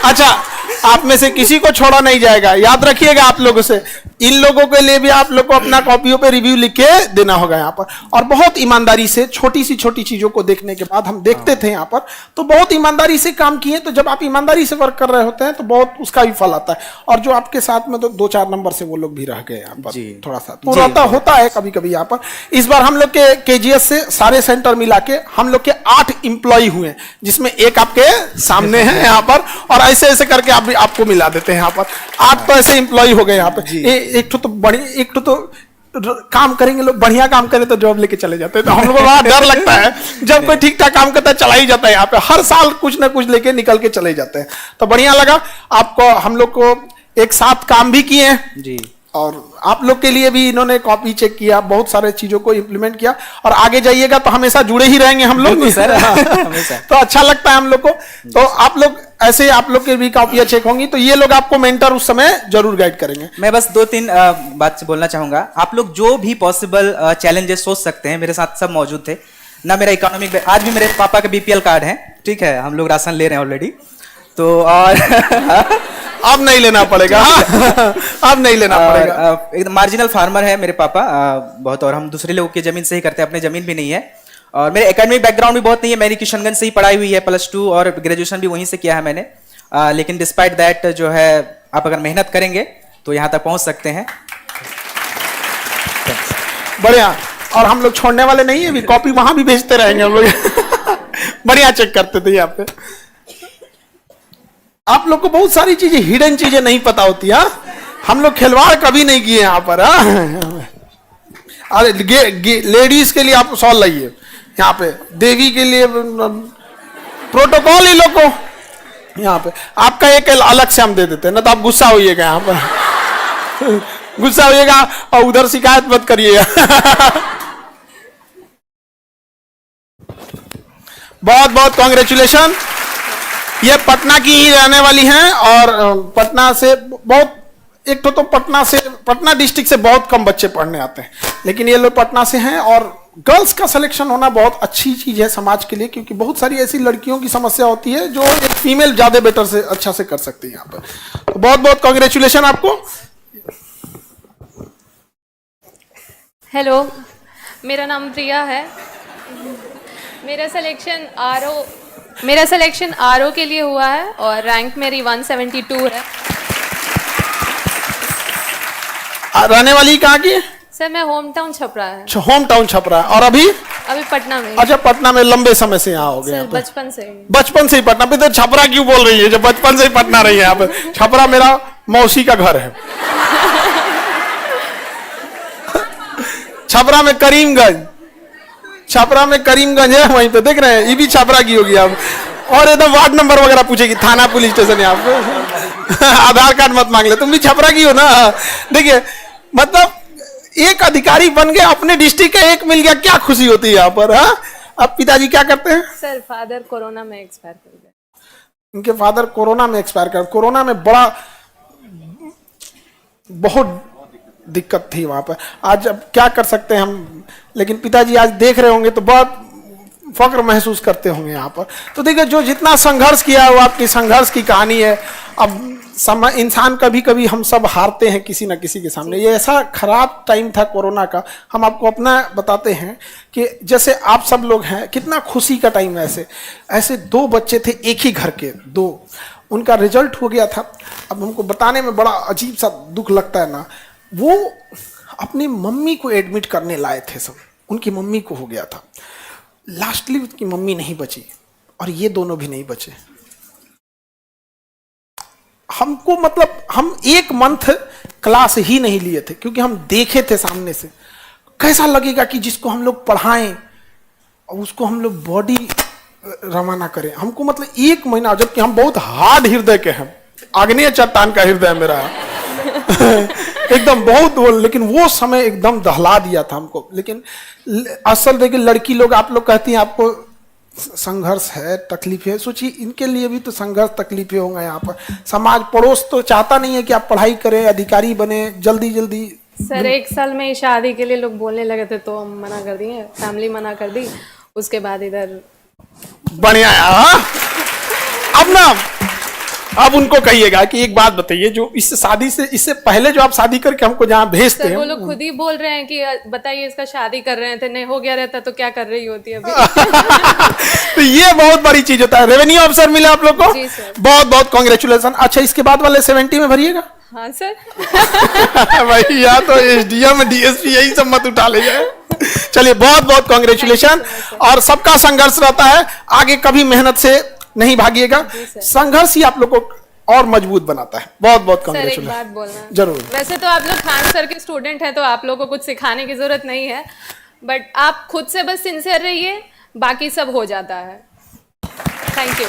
अच्छा, आप में से किसी को छोड़ा नहीं जाएगा, याद रखिएगा आप लोगों से। इन लोगों के लिए भी आप लोग को अपना कॉपियों पे रिव्यू लिख के देना होगा यहाँ पर, और बहुत ईमानदारी से छोटी सी छोटी चीजों को देखने के बाद हम देखते थे यहाँ पर, तो बहुत ईमानदारी से काम किए। तो जब आप ईमानदारी से वर्क कर रहे होते हैं तो बहुत उसका भी फल आता है। और जो आपके साथ में तो 2-4 नंबर से वो लोग भी रह गए यहाँ पर, थोड़ा सा तो रहता होता है कभी कभी यहाँ पर। इस बार हम लोग के केजीएस से सारे सेंटर मिला के हम लोग के 8 इंप्लॉय हुए, जिसमें एक आपके सामने है यहाँ पर, और ऐसे ऐसे करके आपको मिला देते हैं यहाँ पर। 8 तो ऐसे इंप्लॉय हो गए यहाँ पे। एक तो बढ़िया, एक तो काम करेंगे लोग, बढ़िया काम करें तो जॉब लेके चले जाते हैं। तो हम लोग को बड़ा डर लगता है जब कोई ठीक ठाक काम करता है, चला ही जाता है यहाँ पे, हर साल कुछ ना कुछ लेके निकल के चले जाते हैं। तो बढ़िया लगा आपको, हम लोग को एक साथ काम भी किए जी, और आप लोग के लिए भी इन्होंने कॉपी चेक किया, बहुत सारे चीजों को इम्प्लीमेंट किया। और आगे जाइएगा तो हमेशा जुड़े ही रहेंगे हम लोग सर। हमेशा। तो अच्छा लगता है हम लोग को। तो आप लोग ऐसे, आप लोग के भी कॉपियां चेक होंगी, तो ये लोग आपको मेंटर उस समय जरूर गाइड करेंगे। मैं बस 2-3 बात से बोलना चाहूंगा। आप लोग जो भी पॉसिबल चैलेंजेस सोच सकते हैं, मेरे साथ सब मौजूद थे ना। मेरा इकोनॉमिक, आज भी मेरे पापा का बीपीएल कार्ड है, ठीक है, हम लोग राशन ले रहे हैं ऑलरेडी। तो और अब नहीं लेना पड़ेगा। अब नहीं लेना पड़ेगा। एकदम मार्जिनल फार्मर है मेरे पापा बहुत, और हम दूसरे लोगों की जमीन से ही करते हैं, अपनी जमीन भी नहीं है। और मेरे एकेडमिक बैकग्राउंड भी बहुत नहीं है, मेरी किशनगंज से ही पढ़ाई हुई है, +2 और ग्रेजुएशन भी वहीं से किया है मैंने। लेकिन डिस्पाइट दैट जो है, आप अगर मेहनत करेंगे तो यहाँ तक पहुँच सकते हैं। बढ़िया। और हम लोग छोड़ने वाले नहीं है, भी कॉपी वहां भी भेजते रहेंगे हम लोग। बढ़िया चेक करते थे यहाँ पे। आप लोग को बहुत सारी चीजें, हिडन चीजें नहीं पता होती है। हम लोग खिलवाड़ कभी नहीं किए यहाँ पर। अरे लेडीज के लिए आप सॉल लाइए, यहाँ पे देवी के लिए प्रोटोकॉल ही लोग को यहाँ पे। आपका एक अलग से हम दे देते हैं ना, तो आप गुस्सा होइएगा यहाँ पर। गुस्सा होइएगा और उधर शिकायत मत करिएगा। बहुत बहुत कांग्रेचुलेशन। ये पटना की ही रहने वाली हैं, और पटना से बहुत, एक तो पटना से, पटना डिस्ट्रिक्ट से बहुत कम बच्चे पढ़ने आते हैं, लेकिन ये लोग पटना से हैं। और गर्ल्स का सिलेक्शन होना बहुत अच्छी चीज है समाज के लिए, क्योंकि बहुत सारी ऐसी लड़कियों की समस्या होती है जो एक फीमेल ज्यादा बेटर से, अच्छा से कर सकती है यहाँ पर। तो बहुत बहुत कांग्रेचुलेशन आपको। हेलो, मेरा नाम प्रिया है। मेरा सिलेक्शन आरओ के लिए हुआ है और रैंक मेरी 172 है। रहने वाली कहाँ की? सर मैं होम टाउन छपरा है। Home town Chhapra. और अभी पटना में। अच्छा, पटना में लंबे समय से यहाँ हो गए? सर बचपन से ही। बचपन से ही पटना पे? तो छपरा क्यों बोल रही है जब बचपन से ही पटना रही है? यहाँ पे छपरा मेरा मौसी का घर है। छपरा में करीमगंज, छपरा में करीमगंज है, वहीं पे देख रहे हैं। ये भी छपरा की होगी अब। और एकदम वार्ड नंबर वगैरह पूछेगी, थाना पुलिस स्टेशन यहाँ पे। आधार कार्ड मत मांग ले, तुम भी छपरा की हो ना। देखिए मतलब एक अधिकारी बन गए, अपने डिस्ट्रिक्ट का एक मिल गया, क्या खुशी होती है यहाँ पर। हाँ, अब पिताजी क्या करते हैं? सर फादर कोरोना में एक्सपायर कर गए। इनके फादर कोरोना में एक्सपायर कर, कोरोना में बहुत दिक्कत थी वहां पर। आज अब क्या कर सकते हैं हम, लेकिन पिताजी आज देख रहे होंगे तो बहुत फक्र महसूस करते होंगे यहाँ पर। तो देखिए, जो जितना संघर्ष किया वो आपकी संघर्ष की कहानी है। अब समय, इंसान कभी कभी हम सब हारते हैं किसी न किसी के सामने। ये ऐसा खराब टाइम था कोरोना का। हम आपको अपना बताते हैं कि जैसे आप सब लोग हैं, कितना खुशी का टाइम है। ऐसे 2 बच्चे थे एक ही घर के, 2, उनका रिजल्ट हो गया था। अब हमको बताने में बड़ा अजीब सा दुख लगता है ना। वो अपनी मम्मी को एडमिट करने लाए थे सब, उनकी मम्मी को हो गया था। लास्टली उसकी मम्मी नहीं बची और ये दोनों भी नहीं बचे। हमको मतलब हम 1 मंथ क्लास ही नहीं लिए थे, क्योंकि हम देखे थे सामने से कैसा लगेगा कि जिसको हम लोग पढ़ाएं और उसको हम लोग बॉडी रवाना करें। हमको मतलब 1 महीना, जबकि हम बहुत हार्ड हृदय के हैं, आग्नेय चट्टान का हृदय मेरा एकदम बहुत वो, लेकिन वो समय एकदम दहला दिया था हमको। लेकिन असल देखिए, लड़की लोग, आप लोग कहती हैं आपको संघर्ष है, तकलीफ है, सोचिए इनके लिए भी तो संघर्ष तकलीफें होंगे यहाँ पर। समाज, पड़ोस तो चाहता नहीं है कि आप पढ़ाई करें, अधिकारी बने जल्दी जल्दी। सर 1 साल में शादी के लिए लोग बोलने लगे थे तो हम मना कर दिए, फैमिली मना कर दी। उसके बाद इधर बढ़िया है। अब उनको कहिएगा कि एक बात बताइए, जो इस शादी से, इससे पहले जो आप शादी करके हमको जहाँ भेजते हैं, वो लोग खुद ही बोल रहे हैं कि बताइए इसका शादी कर रहे थे, नहीं हो गया रहता तो क्या कर रही होती अभी। तो ये बहुत बड़ी चीज होता है। रेवेन्यू ऑफिसर मिले आप लोग को, जी सर। बहुत बहुत कांग्रेचुलेशन। अच्छा, इसके बाद वाले 70 में भरिएगा। हाँ सर। भाई या तो एसडीएम डीएसपी यही सब मत उठा ले जाए। चलिए, बहुत बहुत कांग्रेचुलेशन। और सबका संघर्ष रहता है, आगे कभी मेहनत से नहीं भागिएगा। संघर्ष ही आप लोग को और मजबूत बनाता है। बहुत बहुत सर एक कांग्रेचुलेशन। बात बोलना जरूर। वैसे तो आप लोग खान सर के स्टूडेंट हैं तो आप लोगों को कुछ सिखाने की जरूरत नहीं है, बट आप खुद से बस सिंसियर रहिए, बाकी सब हो जाता है। Thank you.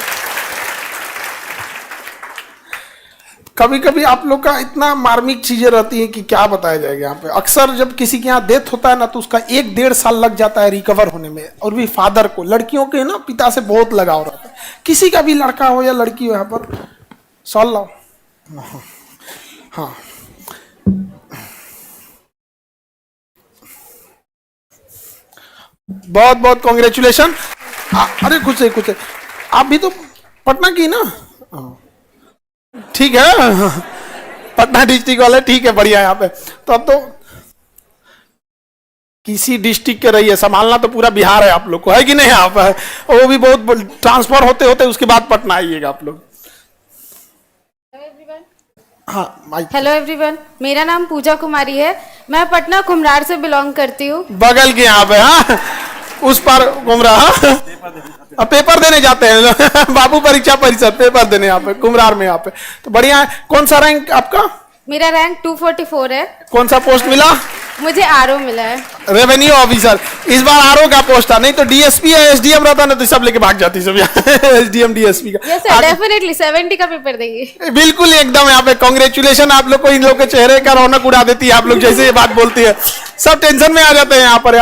कभी कभी आप लोग का इतना मार्मिक चीजें रहती है कि क्या बताया जाएगा यहाँ पे। अक्सर जब किसी के यहाँ डेथ होता है ना, तो उसका 1-1.5 साल लग जाता है रिकवर होने में। और भी फादर को, लड़कियों के ना पिता से बहुत लगाव रहता है। किसी का भी लड़का हो या लड़की हो, यहाँ पर सॉल लाओ। हाँ, बहुत बहुत कांग्रेचुलेशन। अरे कुछ है, आप भी तो पटना की ना? ठीक है, पटना डिस्ट्रिक्ट वाले, ठीक है, बढ़िया। यहाँ पे तो अब तो किसी डिस्ट्रिक्ट के रहिए, संभालना तो पूरा बिहार है आप लोग को, है कि नहीं? यहाँ पर वो भी बहुत ट्रांसफर होते होते उसके बाद पटना आइएगा आप लोग। हाँ, हेलो एवरीवन, मेरा नाम पूजा कुमारी है। मैं पटना कुम्हरार से बिलोंग करती हूँ। बगल के यहाँ पे। हाँ, उस पर कुम्हरार। हाँ, अब पेपर देने जाते हैं बाबू परीक्षा परिषद, पेपर देने यहाँ पे कुम्हरार में। यहाँ पे तो बढ़िया है। कौन सा रैंक आपका? मेरा रैंक 244 है। कौन सा पोस्ट मिला? मुझे आरओ मिला है, रेवेन्यू ऑफिसर। इस बार आरओ का पोस्ट था, नहीं तो डीएसपी या एसडीएम रहता ना तो सब लेके भाग जाती सब एसडीएम डीएसपी का। यस सर, डेफिनेटली 70 का पेपर देंगे। बिल्कुल एकदम। यहाँ पे कांग्रेचुलेशन आप लोग को। इन लोग के चेहरे का रौनक उड़ा देती है आप लोग जैसे ये बात बोलती है, सब टेंशन में आ जाते हैं यहाँ पर।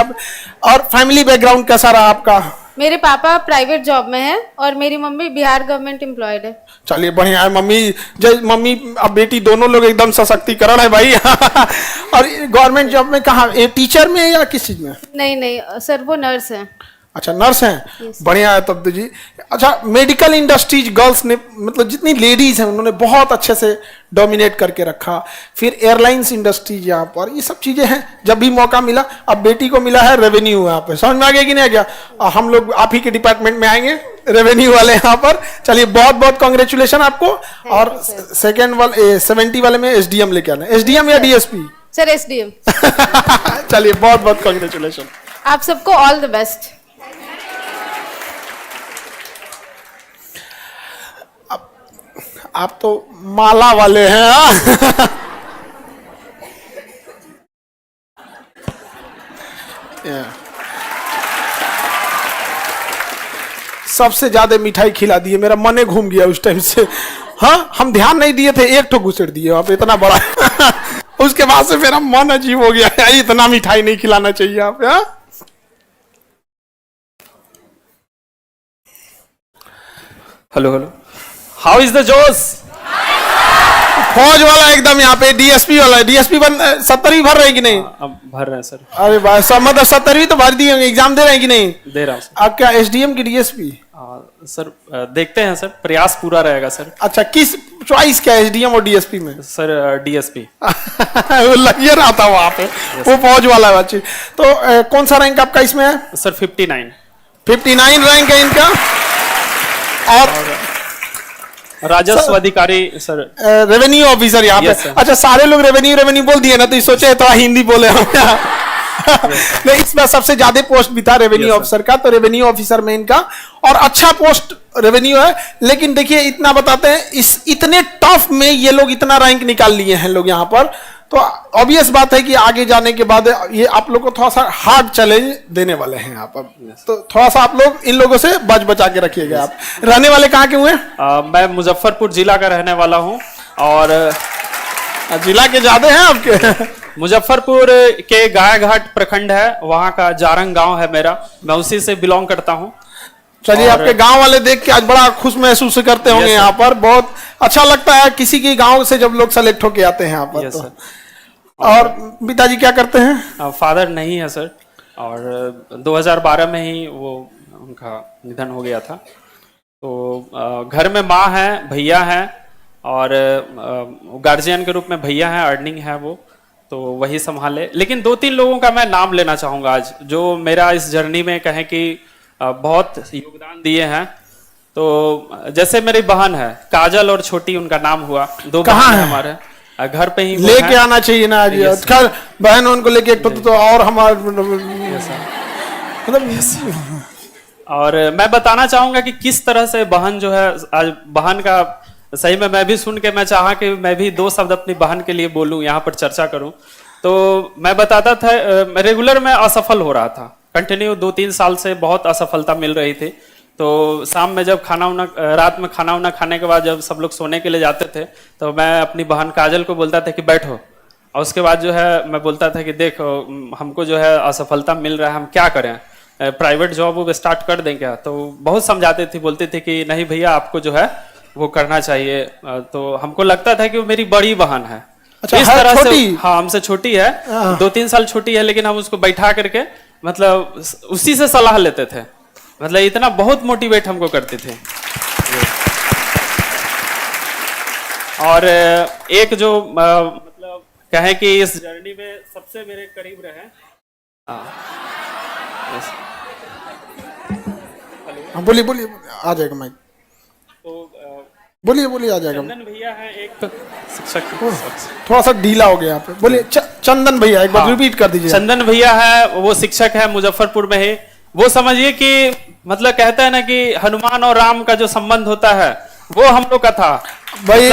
और फैमिली बैकग्राउंड कैसा रहा आपका? मेरे पापा प्राइवेट जॉब में है और मेरी मम्मी बिहार गवर्नमेंट एम्प्लॉयड है। चलिए बढ़िया है। मम्मी अब बेटी दोनों लोग एकदम सशक्तिकरण है भाई। और गवर्नमेंट जॉब में कहाँ, टीचर में या किस चीज में? नहीं सर, वो नर्स है। अच्छा, नर्स हैं। बढ़िया है तब तो जी। अच्छा, मेडिकल इंडस्ट्रीज गर्ल्स ने, मतलब जितनी लेडीज हैं उन्होंने बहुत अच्छे से डोमिनेट करके रखा। फिर एयरलाइंस इंडस्ट्रीज यहाँ पर, ये सब चीजें हैं। जब भी मौका मिला, अब बेटी को मिला है रेवेन्यू यहाँ पे, समझ में आ गया कि नहीं आ गया? हम लोग आप ही के डिपार्टमेंट में आएंगे, रेवेन्यू वाले यहाँ पर। चलिए, बहुत बहुत कांग्रेचुलेशन आपको। और सेकेंड वाले 70 वाले में एसडीएम लेके आना। एसडीएम या डीएसपी? Sir SDM. चलिए, बहुत बहुत कांग्रेचुलेशन। आप सबको ऑल द बेस्ट। आप तो माला वाले हैं। सबसे ज्यादा मिठाई खिला दिए, मेरा मने घूम गया उस टाइम से। हाँ, हम ध्यान नहीं दिए थे, एक ठो घुसेड़ दिए आप, इतना बड़ा। उसके बाद से मेरा मन अजीब हो गया यार, इतना मिठाई नहीं खिलाना चाहिए आप। Hello hello, how is the जोश? फौज वाला एकदम यहाँ पे, डीएसपी वाला। डीएसपी 70वीं भर रहे हैं कि नहीं? अब भर रहे हैं सर। अरे भाई सब मतलब 70वीं तो भर दिए, एग्जाम दे रहे हैं कि नहीं? दे रहा हूँ सर। आप क्या एसडीएम की डीएसपी? सर देखते हैं सर, प्रयास पूरा रहेगा सर। अच्छा, किस चॉइस क्या एसडीएम और डीएसपी में? Sir DSP. वो लग रहा था वहां पे, वो फौज वाला बच्चे। तो कौन सा रैंक आपका इसमें है? सर 59। 59 रैंक है इनका। और राजस्व अधिकारी सर, रेवेन्यू ऑफिसर यहाँ पे। अच्छा, सारे लोग रेवेन्यू बोल दिए ना, तो सोचे थोड़ा हिंदी बोले हम। नहीं, इसमें सबसे ज्यादा पोस्ट भी था रेवेन्यू ऑफिसर का, तो रेवेन्यू ऑफिसर में इनका, और अच्छा पोस्ट रेवेन्यू है। लेकिन देखिए इतना बताते हैं, इस इतने टफ में ये लोग इतना रैंक निकाल लिए हैं लोग यहाँ पर, तो ऑब्वियस बात है कि आगे जाने के बाद ये आप लोग को थोड़ा सा हार्ड चैलेंज देने वाले हैं यहाँ पर। तो थोड़ा सा आप लोग इन लोगों से बचा के रखिएगा। आप रहने वाले कहाँ के हुए? मैं मुजफ्फरपुर जिला का रहने वाला हूँ। और जिला के ज्यादा हैं आपके? मुजफ्फरपुर के गायघाट प्रखंड है, वहाँ का जारंग गांव है मेरा, मैं उसी से बिलोंग करता हूँ। चलिए, आपके गांव वाले देख के आज बड़ा खुश महसूस करते होंगे यहाँ पर। बहुत अच्छा लगता है किसी के गांव से जब लोग सेलेक्ट होके आते हैं यहाँ पर। तो और पिताजी क्या करते हैं? फादर नहीं है सर, और 2012 में ही वो उनका निधन हो गया था। तो घर में माँ है, भैया हैं, और गार्जियन के रूप में भैया हैं, अर्निंग है वो, तो वही संभाले। लेकिन 2-3 लोगों का मैं नाम लेना चाहूँगा आज, जो मेरा इस जर्नी में कहें कि बहुत योगदान दिए हैं। तो जैसे मेरी बहन है काजल और छोटी, उनका नाम हुआ, 2 बहन है हमारे घर पे ही। लेके आना चाहिए ना आज, खैर बहन उनको लेके एक तो और हमारे मतलब। और मैं बताना चाहूंगा कि किस तरह से बहन जो है, आज बहन का सही में मैं भी सुन के मैं चाहा कि मैं भी 2 शब्द अपनी बहन के लिए बोलूं, यहाँ पर चर्चा करूं। तो मैं बताता था, रेगुलर में असफल हो रहा था, कंटिन्यू 2-3 साल से बहुत असफलता मिल रही थी। तो शाम में जब रात में खाना वाना खाने के बाद जब सब लोग सोने के लिए जाते थे, तो मैं अपनी बहन काजल को बोलता था कि बैठो, और उसके बाद जो है मैं बोलता था कि देखो हमको जो है असफलता मिल रहा है, हम क्या करें, प्राइवेट जॉब वो स्टार्ट कर दें क्या? तो बहुत समझाते थे, बोलते थे कि नहीं भैया आपको जो है वो करना चाहिए। तो हमको लगता था कि वो मेरी बड़ी बहन है। अच्छा, इस तरह छोटी? से हाँ, हमसे छोटी है, 2-3 साल छोटी है, लेकिन हम उसको बैठा करके मतलब उसी से सलाह लेते थे, मतलब इतना बहुत मोटिवेट हमको करते थे। और एक जो मतलब कहें कि इस जर्नी में सबसे मेरे करीब रहे, बोलिए बोलिए, आ जाएगा माइक। तो बोलिए आ जाएगा। चंदन भैया है एक शिक्षक, थोड़ा सा ढीला हो गया यहाँ पे, बोलिए। चंदन भैया, एक बार रिपीट कर दीजिए। चंदन भैया है, वो शिक्षक है मुजफ्फरपुर में ही। वो समझिए कि मतलब कहता है ना कि हनुमान और राम का जो संबंध होता है वो हम लोग का था भाई।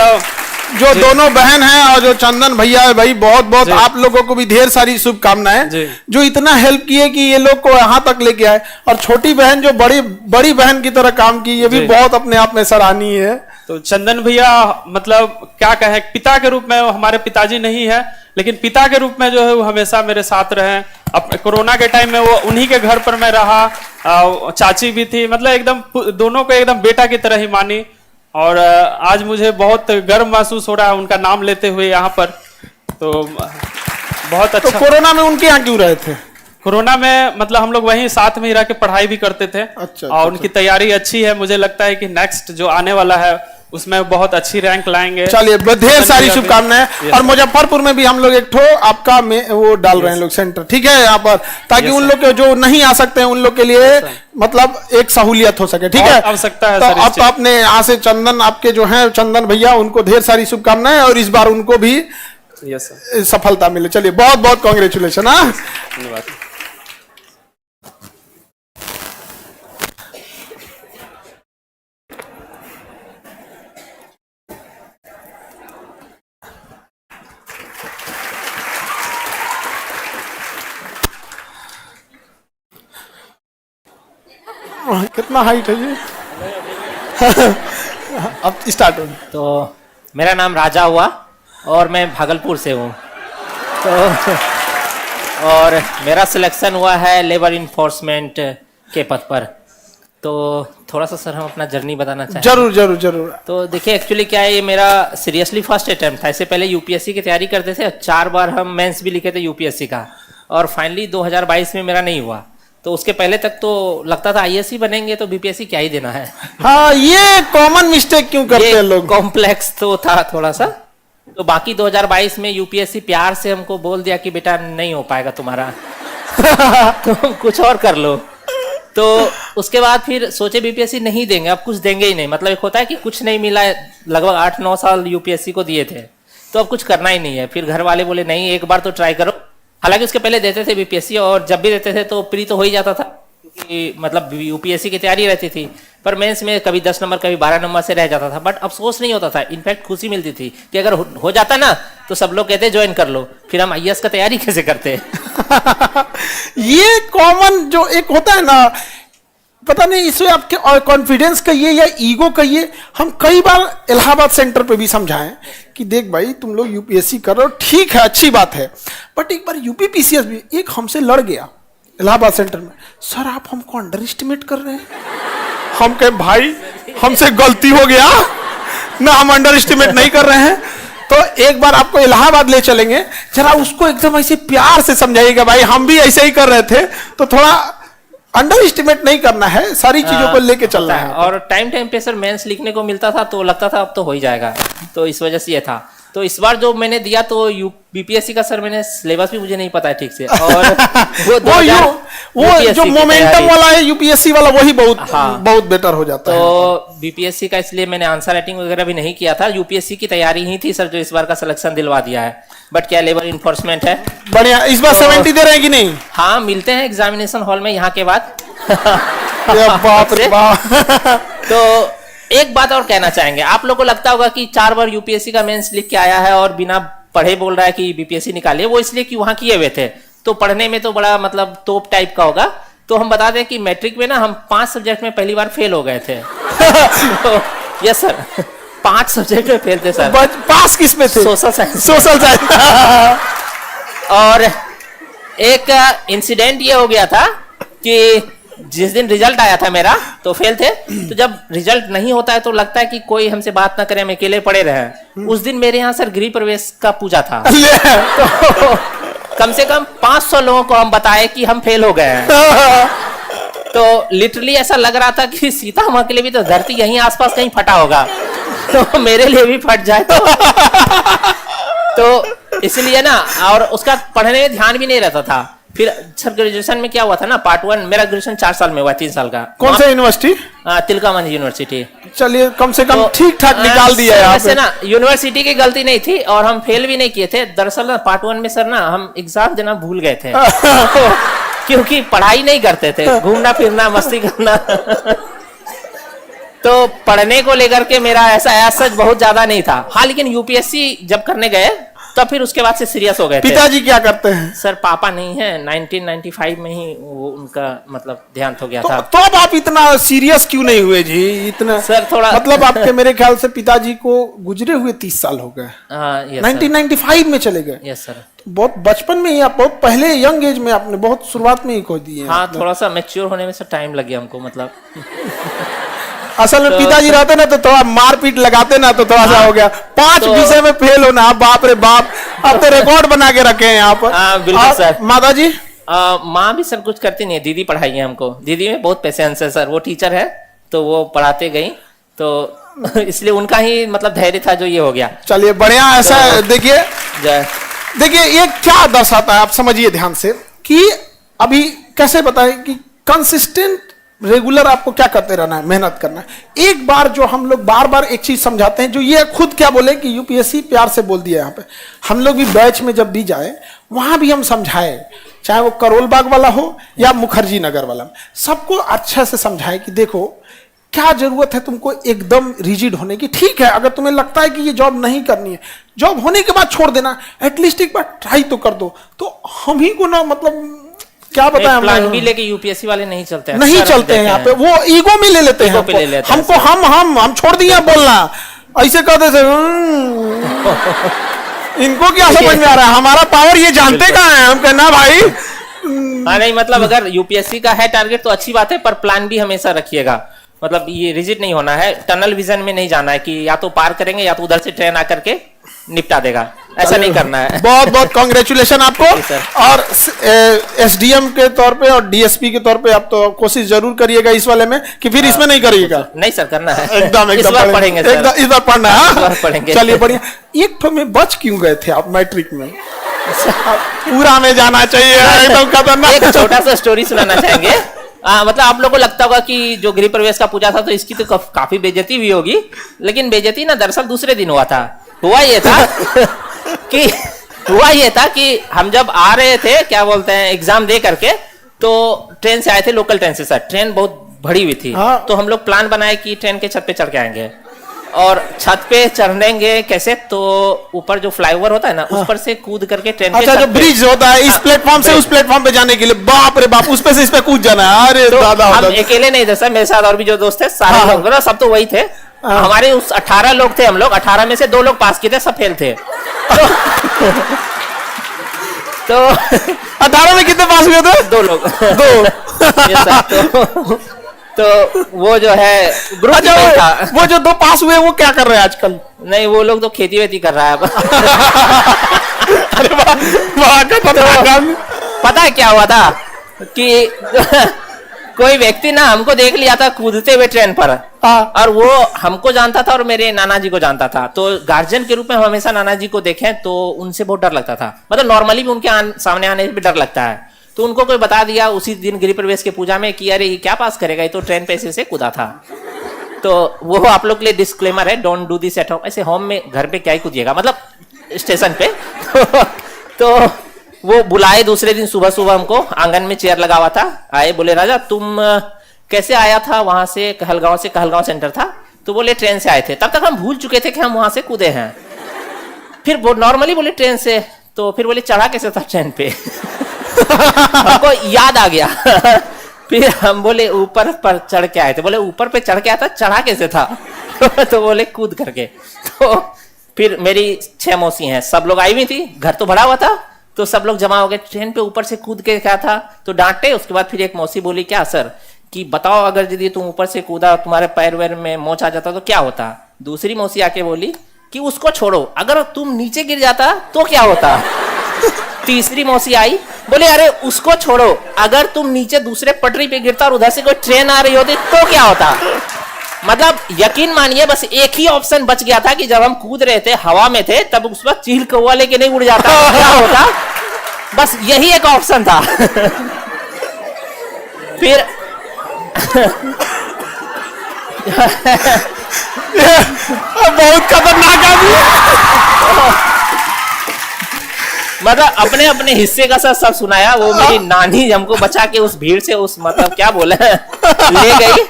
जो दोनों बहन हैं और जो चंदन भैया है भाई, बहुत बहुत आप लोगों को भी ढेर सारी शुभकामनाएं, जो इतना हेल्प किए कि ये लोग को यहाँ तक लेके आए। और छोटी बहन जो बड़ी बहन की तरह काम की, ये भी बहुत अपने आप में सराहनीय है। तो चंदन भैया मतलब क्या कहें, पिता के रूप में हमारे पिताजी नहीं है, लेकिन पिता के रूप में जो है वो हमेशा मेरे साथ रहे। अब कोरोना के टाइम में वो उन्हीं के घर पर मैं रहा, चाची भी थी, मतलब एकदम दोनों को एकदम बेटा की तरह ही मानी। और आज मुझे बहुत गर्व महसूस हो रहा है उनका नाम लेते हुए यहाँ पर। तो बहुत अच्छा। तो कोरोना में उनके यहाँ क्यों रहे थे? कोरोना में मतलब हम लोग वहीं साथ में ही रह के पढ़ाई भी करते थे। अच्छा, और उनकी तैयारी अच्छी है, मुझे लगता है कि नेक्स्ट जो आने वाला है उसमें बहुत अच्छी रैंक लाएंगे। चलिए, ढेर सारी शुभकामनाएं। और मुजफ्फरपुर में भी हम लोग एक ठो आपका वो डाल रहे हैं लोग सेंटर, ठीक है, यहाँ पर, ताकि उन लोग जो नहीं आ सकते हैं उन लोग के लिए मतलब एक सहूलियत हो सके, ठीक है। आवश्यकता है। तो अब आपने यहाँ से चंदन, आपके जो है चंदन भैया, उनको ढेर सारी शुभकामनाएं, और इस बार उनको भी सफलता मिले। चलिए, बहुत बहुत कांग्रेचुलेशन। धन्यवाद। कितना हाइट है ये? अब स्टार्ट हो। तो मेरा नाम राजा हुआ और मैं भागलपुर से हूँ। तो और मेरा सिलेक्शन हुआ है लेबर इन्फोर्समेंट के पद पर। तो थोड़ा सा सर हम अपना जर्नी बताना चाहें। जरूर जरूर जरूर। तो देखिए एक्चुअली क्या है, ये मेरा सीरियसली फर्स्ट अटेम्प्ट था। इससे पहले यूपीएससी की तैयारी करते थे, 4 बार हम मेंस भी लिखे थे यूपीएससी का, और फाइनली 2022 में मेरा नहीं हुआ। तो उसके पहले तक तो लगता था आईएएस ही बनेंगे तो बीपीएससी क्या ही देना है। हाँ, ये कॉमन मिस्टेक क्यों करते हैं लोग? कॉम्प्लेक्स तो था थोड़ा सा। तो बाकी 2022 में यूपीएससी प्यार से हमको बोल दिया कि बेटा नहीं हो पाएगा तुम्हारा तुम कुछ और कर लो। तो उसके बाद फिर सोचे बीपीएससी नहीं देंगे, अब कुछ देंगे ही नहीं। मतलब एक होता है कि कुछ नहीं मिला, लगभग 8-9 साल यूपीएससी को दिए थे, तो अब कुछ करना ही नहीं है। फिर घर वाले बोले नहीं, एक बार तो ट्राई करो। हालांकि उसके पहले देते थे बीपीएससी, और जब भी देते थे तो प्री तो हो ही जाता था, क्योंकि मतलब यूपीएससी की तैयारी रहती थी। पर मेंस में कभी 10 नंबर कभी 12 नंबर से रह जाता था, बट अफसोस नहीं होता था, इनफैक्ट खुशी मिलती थी कि अगर हो जाता ना तो सब लोग कहते ज्वाइन कर लो। फिर हम आईएएस का तैयारी कैसे करते ये कॉमन जो एक होता है ना, पता नहीं इसमें आपके कॉन्फिडेंस कहिए या ईगो कहिए, हम कई बार इलाहाबाद सेंटर पे भी समझाएं कि देख भाई तुम लोग यूपीएससी कर रहे हो, ठीक है अच्छी बात है, बट एक बार यूपीपीसीएस भी एक हमसे लड़ गया इलाहाबाद सेंटर में, सर आप हमको अंडर एस्टिमेट कर रहे हैं। हम कहे भाई हमसे गलती हो गया ना, हम अंडर एस्टिमेट नहीं कर रहे हैं। तो एक बार आपको इलाहाबाद ले चलेंगे, जरा उसको एकदम ऐसे प्यार से समझाइएगा भाई हम भी ऐसे ही कर रहे थे, तो थोड़ा अंडर एस्टिमेट नहीं करना है, सारी चीजों को लेके चलना है। और टाइम पे सर मेंस लिखने को मिलता था तो लगता था अब तो हो ही जाएगा, तो इस वजह से ये था। तो इस बार जो मैंने दिया तो बीपीएससी का सर मैंने सिलेबस भी मुझे नहीं पता है ठीक से, और वो जो मोमेंटम वाला है यूपीएससी वाला वही बहुत बेटर हो जाता है। तो बीपीएससी का इसलिए मैंने आंसर राइटिंग वगैरह भी नहीं किया था, यूपीएससी की तैयारी ही थी सर जो इस बार का सिलेक्शन दिलवा दिया है। बट क्या लेबर इन्फोर्समेंट है बढ़िया। इस बार 70 दे रहे हैं कि नहीं? हाँ मिलते हैं एग्जामिनेशन हॉल में यहाँ के बाद बाप रे बाप। तो एक बात और कहना चाहेंगे, आप लोगों को लगता होगा कि 4 बार यूपीएससी का मेंस लिख के आया है और बिना पढ़े बोल रहा है कि बीपीएससी निकालिए, वो इसलिए कि वहां किए हुए थे, तो पढ़ने में तो बड़ा मतलब तोप टाइप का होगा। तो हम बता दें कि मैट्रिक में ना हम 5 सब्जेक्ट में पहली बार फेल हो गए थे। तो यस सर 5 सब्जेक्ट में फेल थे सर। पास किस में थे? Social science. Social science. और एक इंसिडेंट ये हो गया था कि जिस दिन रिजल्ट आया था मेरा तो फेल थे, तो जब रिजल्ट नहीं होता है तो लगता है कि कोई हमसे बात ना करे, हम अकेले पड़े रहे। उस दिन मेरे यहाँ सर गृह प्रवेश का पूजा था, तो कम से कम 500 लोगों को हम बताए कि हम फेल हो गए हैं। तो लिटरली ऐसा लग रहा था कि सीता माँ के लिए भी तो धरती यहीं आसपास कहीं फटा होगा, तो मेरे लिए भी फट जाए तो इसलिए ना, और उसका पढ़ने में ध्यान भी नहीं रहता था। फिर सर ग्रेजुएशन में क्या हुआ था ना, पार्ट 1 मेरा ग्रेजुएशन 4 साल में हुआ, 3 साल का। कौन सा यूनिवर्सिटी? तिलकामांझी यूनिवर्सिटी। चलिए कम से कम ठीक ठाक निकाल दिया है वैसे ना यूनिवर्सिटी की गलती नहीं थी, और हम फेल भी नहीं किए थे। दरअसल ना पार्ट 1 में सर ना हम एग्जाम देना भूल गए थे क्योंकि पढ़ाई नहीं करते थे, घूमना फिरना मस्ती करना तो पढ़ने को लेकर के मेरा ऐसा सच बहुत ज्यादा नहीं था। हाँ लेकिन यूपीएससी जब करने गए तो फिर उसके बाद से सीरियस हो गए थे। पिताजी क्या करते हैं? सर पापा नहीं है, 1995 में ही वो उनका मतलब देहांत हो गया था। तो अब आप इतना सीरियस क्यों नहीं हुए जी? इतना सर थोड़ा मतलब आपके मेरे ख्याल से पिताजी को गुजरे हुए 30 साल हो गए। 1995 में चले गए। Yes sir. बहुत बचपन में ही आप, बहुत पहले यंग एज में आपने बहुत शुरुआत में ही खो दिए। हाँ थोड़ा सा मैच्योर होने में सर टाइम लग गया हमको, मतलब असल में पिताजी रहते ना तो थोड़ा मारपीट लगाते ना तो थोड़ा सा हो गया। 5 विषय में फेल होना, बाप रे बाप, अब तो रिकॉर्ड बना के रखे हैं यहाँ पर। बिल्कुल सर। माता जी? माँ भी सर कुछ करती नहीं है, दीदी पढ़ाई है हमको। दीदी में बहुत पेशेंस है सर, वो टीचर है तो वो पढ़ाते गई, तो इसलिए उनका ही मतलब धैर्य था जो ये हो गया। चलिए बढ़िया। ऐसा देखिए ये क्या दर्शाता है, आप समझिए ध्यान से कि अभी कैसे बताएं कि कंसिस्टेंट रेगुलर आपको क्या करते रहना है, मेहनत करना है। एक बार जो हम लोग बार बार एक चीज समझाते हैं, जो ये खुद क्या बोले कि यूपीएससी प्यार से बोल दिया। यहाँ पे हम लोग भी बैच में जब भी जाए वहां भी हम समझाए, चाहे वो करोल बाग वाला हो या मुखर्जी नगर वाला, सबको अच्छे से समझाए कि देखो क्या जरूरत है तुमको एकदम रिजिड होने की। ठीक है अगर तुम्हें लगता है कि ये जॉब नहीं करनी है, जॉब होने के बाद छोड़ देना, एटलीस्ट एक बार ट्राई तो कर दो। तो हम ही को ना मतलब क्या बताएं, प्लान भी लेके यूपीएससी वाले नहीं चलते हैं, नहीं चलते हैं यहाँ पे, वो ईगो में ले लेते हैं हमको। हम छोड़ दिए बोलना, ऐसे कहते थे इनको क्या समझ में आ रहा है? हमारा पावर ये जानते कहाँ है? हम कहना भाई हाँ नहीं मतलब अगर यूपीएससी का है टारगेट तो अच्छी बात है, पर प्लान भी हमेशा रखिएगा। मतलब ये रिजिड नहीं होना है, टनल विजन में नहीं जाना है कि या तो पार करेंगे या तो उधर से ट्रेन आकर के निपटा देगा, ऐसा नहीं करना है। बहुत बहुत कांग्रेचुलेशन आपको। और एसडीएम के तौर पे और डीएसपी के तौर पे आप तो कोशिश जरूर करिएगा इस वाले में, कि फिर इसमें नहीं करिएगा। नहीं सर करना है, एकदम इस बार पढ़ेंगे सर, इस बार पढ़ना है। इस बार पढ़ेंगे। चलिए बढ़िया। एक तो में बच क्यों गए थे आप मैट्रिक में? पूरा में जाना चाहिए, एकदम खतरनाक। एक छोटा सा स्टोरी सुनाना चाहेंगे। मतलब आप लोगों को लगता होगा कि जो गृह प्रवेश का पूजा था तो इसकी तो काफी बेइज्जती हुई होगी, लेकिन बेइज्जती ना दरअसल दूसरे दिन हुआ था। हुआ ये था कि हम जब आ रहे थे क्या बोलते हैं एग्जाम दे करके, तो ट्रेन से आए थे, लोकल ट्रेन से सर। ट्रेन बहुत भरी हुई थी, तो हम लोग प्लान बनाए कि ट्रेन के छत पे चढ़ के आएंगे। और छत पे चढ़ेंगे कैसे, तो ऊपर जो फ्लाईओवर होता है ना, उस पर से कूद करके ट्रेन अच्छा जो ब्रिज होता है इस प्लेटफॉर्म से उस प्लेटफॉर्म पे जाने के लिए, बाप रे बाप, उस पे से इस पे कूद जाना है। अरे तो दादा हम अकेले नहीं थे सर, मेरे साथ और भी जो दोस्त थे सारे लोग, मतलब सब तो वही थे। हमारे उस 18 लोग थे, हम लोग 18 में से 2 लोग पास किए थे, सब फेल थे। तो 18 में कितने पास हुए थे? 2 लोग। 2 तो वो जो है ग्रुप अच्छा, था। वो जो 2 पास हुए वो क्या कर रहे हैं आजकल? नहीं वो लोग तो खेती वेती कर रहा है अब। अरे वाह, पता है क्या हुआ था कि कोई व्यक्ति ना हमको देख लिया था कूदते हुए ट्रेन पर, और वो हमको जानता था और मेरे नाना जी को जानता था। तो गार्जियन के रूप में हम हमेशा नाना जी को देखें तो उनसे बहुत डर लगता था, मतलब नॉर्मली भी उनके सामने आने से डर लगता है। तो उनको कोई बता दिया उसी दिन गृह प्रवेश के पूजा में कि अरे ये क्या पास करेगा, ये तो ट्रेन पे से कूदा था। तो वो आप लोग के लिए डिस्क्लेमर है, don't do this at home. ऐसे होम में घर पे क्या ही कूदिएगा, मतलब स्टेशन पे। तो वो बुलाए दूसरे दिन सुबह सुबह हमको, आंगन में चेयर लगा हुआ था। आए, बोले राजा तुम कैसे आया था वहां से? कहलगांव से, कहलगांव सेंटर था। तो बोले ट्रेन से आए थे। तब तक हम भूल चुके थे कि हम वहां से कूदे हैं। फिर वो नॉर्मली बोले ट्रेन से, तो फिर बोले चढ़ा कैसे था ट्रेन पे? हमको याद आ गया। फिर हम बोले ऊपर पर चढ़ के आए थे। बोले ऊपर पे चढ़ के आया था, चढ़ा कैसे था? तो बोले कूद करके। तो फिर मेरी 6 मौसी हैं, सब लोग आई हुई थी, घर तो भरा हुआ था, तो सब लोग जमा हो गए। ट्रेन पे ऊपर से कूद के क्या था, तो डांटे। उसके बाद फिर एक मौसी बोली क्या सर, कि बताओ अगर यदि तुम ऊपर से कूदा, तुम्हारे पैर वैर में मोच आ जाता तो क्या होता? दूसरी मौसी आके बोली कि उसको छोड़ो, अगर तुम नीचे गिर जाता तो क्या होता? तीसरी मौसी आई, बोले अरे उसको छोड़ो, अगर तुम नीचे दूसरे पटरी पे गिरता और उधर से कोई ट्रेन आ रही होती तो क्या होता? मतलब यकीन मानिए बस एक ही ऑप्शन बच गया था कि जब हम कूद रहे थे, हवा में थे, तब उस वक्त चील कौवा लेके नहीं उड़ जाता क्या होता? बस यही एक ऑप्शन था। फिर बहुत खतरनाक आदमी है। मतलब अपने अपने हिस्से का सब सुनाया। वो मेरी नानी हमको बचा के उस भीड़ से, उस मतलब क्या बोले, ले गई।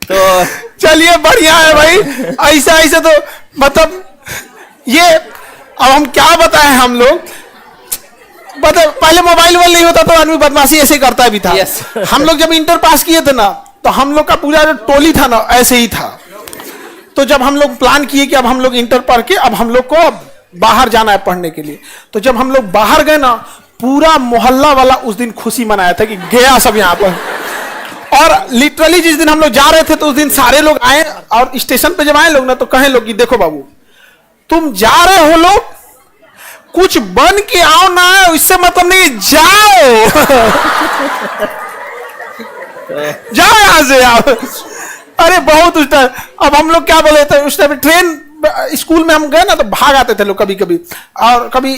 तो चलिए बढ़िया है भाई, ऐसा ऐसे तो मतलब ये अब हम क्या बताएं हम लोग। मतलब पहले मोबाइल वोबाइल नहीं होता तो आदमी बदमाशी ऐसे करता भी था। Yes. हम लोग जब इंटर पास किए थे ना, तो हम लोग का पूरा जो टोली था ना ऐसे ही था। तो जब हम लोग प्लान किए कि अब हम लोग इंटर पढ़ के अब हम लोग को अब बाहर जाना है पढ़ने के लिए, तो जब हम लोग बाहर गए ना, पूरा मोहल्ला वाला उस दिन खुशी मनाया था कि गया सब यहाँ पर। और लिटरली जिस दिन हम लोग जा रहे थे तो उस दिन सारे लोग आए, और स्टेशन पे जब आए लोग ना, तो कहे लोग कि देखो बाबू तुम जा रहे हो लोग, कुछ बन के आओ ना, इससे मतलब नहीं, जाओ। जाओ यहां से आओ। अरे बहुत उस टाइम, अब हम लोग क्या बोले थे उस टाइम, ट्रेन स्कूल में हम गए ना तो भाग आते थे लोग कभी कभी, और कभी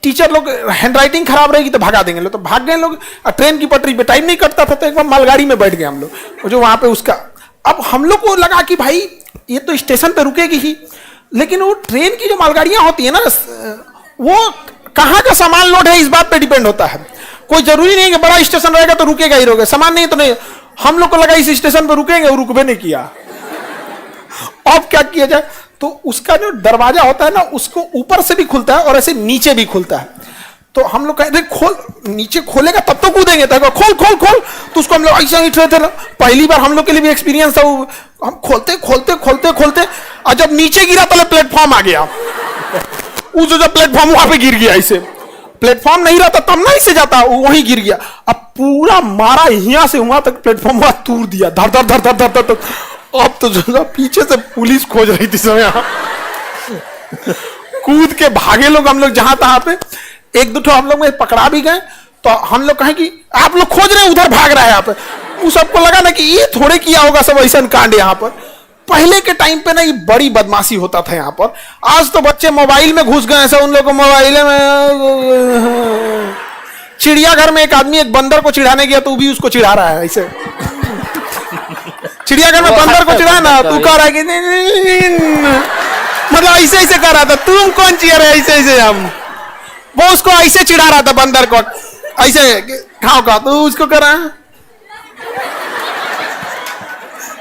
टीचर लोग हैंड राइटिंग खराब रहेगी तो भगा देंगे लोग, तो भाग गए लोग। ट्रेन की पटरी पे टाइम नहीं कटता था, तो एक बार मालगाड़ी में बैठ गए हम लोग, जो वहां पे उसका। अब हम लोग को लगा कि भाई ये तो स्टेशन पे रुकेगी ही, लेकिन वो ट्रेन की जो मालगाड़ियां होती है ना, वो कहाँ का सामान लोड है इस बात पे डिपेंड होता है। कोई जरूरी नहीं कि बड़ा स्टेशन रहेगा तो रुकेगा ही रुकेगा, सामान नहीं तो नहीं। हम लोग को लगा इस स्टेशन पे रुकेंगे, वो रुकबे नहीं किया। अब क्या किया जाए, तो उसका जो दरवाजा होता है ना, उसको ऊपर से भी खुलता है और ऐसे नीचे भी खुलता है। तो हम लोग कहते खोल, नीचे खोलेगा तब तो कूदेंगे, तो खोल खोल खोल, तो उसको हम लोग ऐसा ही थे ना। पहली बार हम लोग के लिए भी एक्सपीरियंस था, हम खोलते खोलते खोलते खोलते, और जब नीचे गिरा तो प्लेटफॉर्म आ गया। वो जो प्लेटफॉर्म वहां पे गिर गया, ऐसे प्लेटफॉर्म नहीं रहता तब ना इसे जाता, वो वहीं गिर गया। अब पूरा मारा यहाँ से वहां तक प्लेटफॉर्म वहां तोड़ दिया, धर धर धर धर धर धर धर। अब तो जो पीछे से पुलिस खोज रही थी समय, कूद के भागे लोग, हम लोग जहां तहां पे। एक दो ठो हम लोग में पकड़ा भी गए, तो हम लोग कहें कि आप लोग खोज रहे हैं, उधर भाग रहा है यहाँ पे। वो सबको लगा ना कि ये थोड़े किया होगा सब ऐसा कांड यहाँ पर। पहले के टाइम पे ना ये बड़ी बदमाशी होता था यहाँ पर। आज तो बच्चे मोबाइल में घुस गए, ऐसा उन लोग को मोबाइल में। चिड़ियाघर में एक आदमी एक बंदर को चिढ़ाने गया तो वो भी उसको चिढ़ा रहा है ऐसे। चिड़ियाघर में बंदर को चिढ़ा ना, तू कह रहा है कि मतलब ऐसे ऐसे कर रहा था, तुम कौन चिढ़ा रहे ऐसे ऐसे। हम वो उसको ऐसे चिढ़ा रहा था बंदर को, ऐसे खाओ का, तू उसको कर रहा है,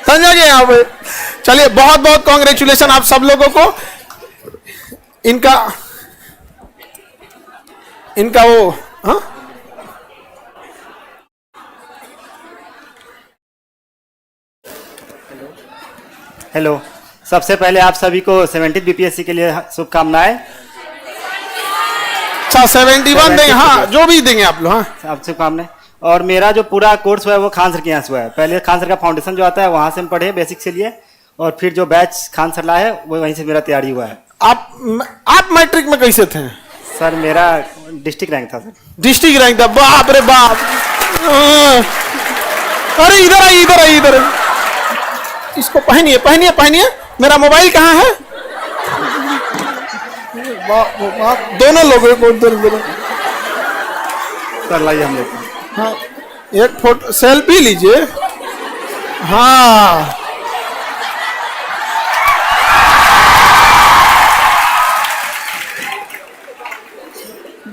समझा गया यहाँ पे। चलिए बहुत बहुत कांग्रेचुलेशन आप सब लोगों को। इनका वो हाँ हेलो, सबसे पहले आप सभी को 70 बीपीएससी के लिए शुभकामनाएं। अच्छा 71 देंगे, हाँ जो भी देंगे आप लोग। हाँ आप शुभकामनाएं। और मेरा जो पूरा कोर्स हुआ है वो खान सर के यहाँ से हुआ है। पहले खान सर का फाउंडेशन जो आता है वहां से हम पढ़े बेसिक से लिए, और फिर जो बैच खान सर लाए वो वहीं से मेरा तैयारी हुआ है। आप मैट्रिक में कैसे थे? सर मेरा डिस्ट्रिक्ट रैंक था सर। डिस्ट्रिक्ट रैंक था, बाप रे बाप। अरे इधर आइए, इधर आइए, इधर। इसको पहनिए पहनिए पहनिए। मेरा मोबाइल कहाँ है? दोनों लोगों को सर लाइए हम लोग। हाँ एक फोटो सेल्फी लीजिए। हाँ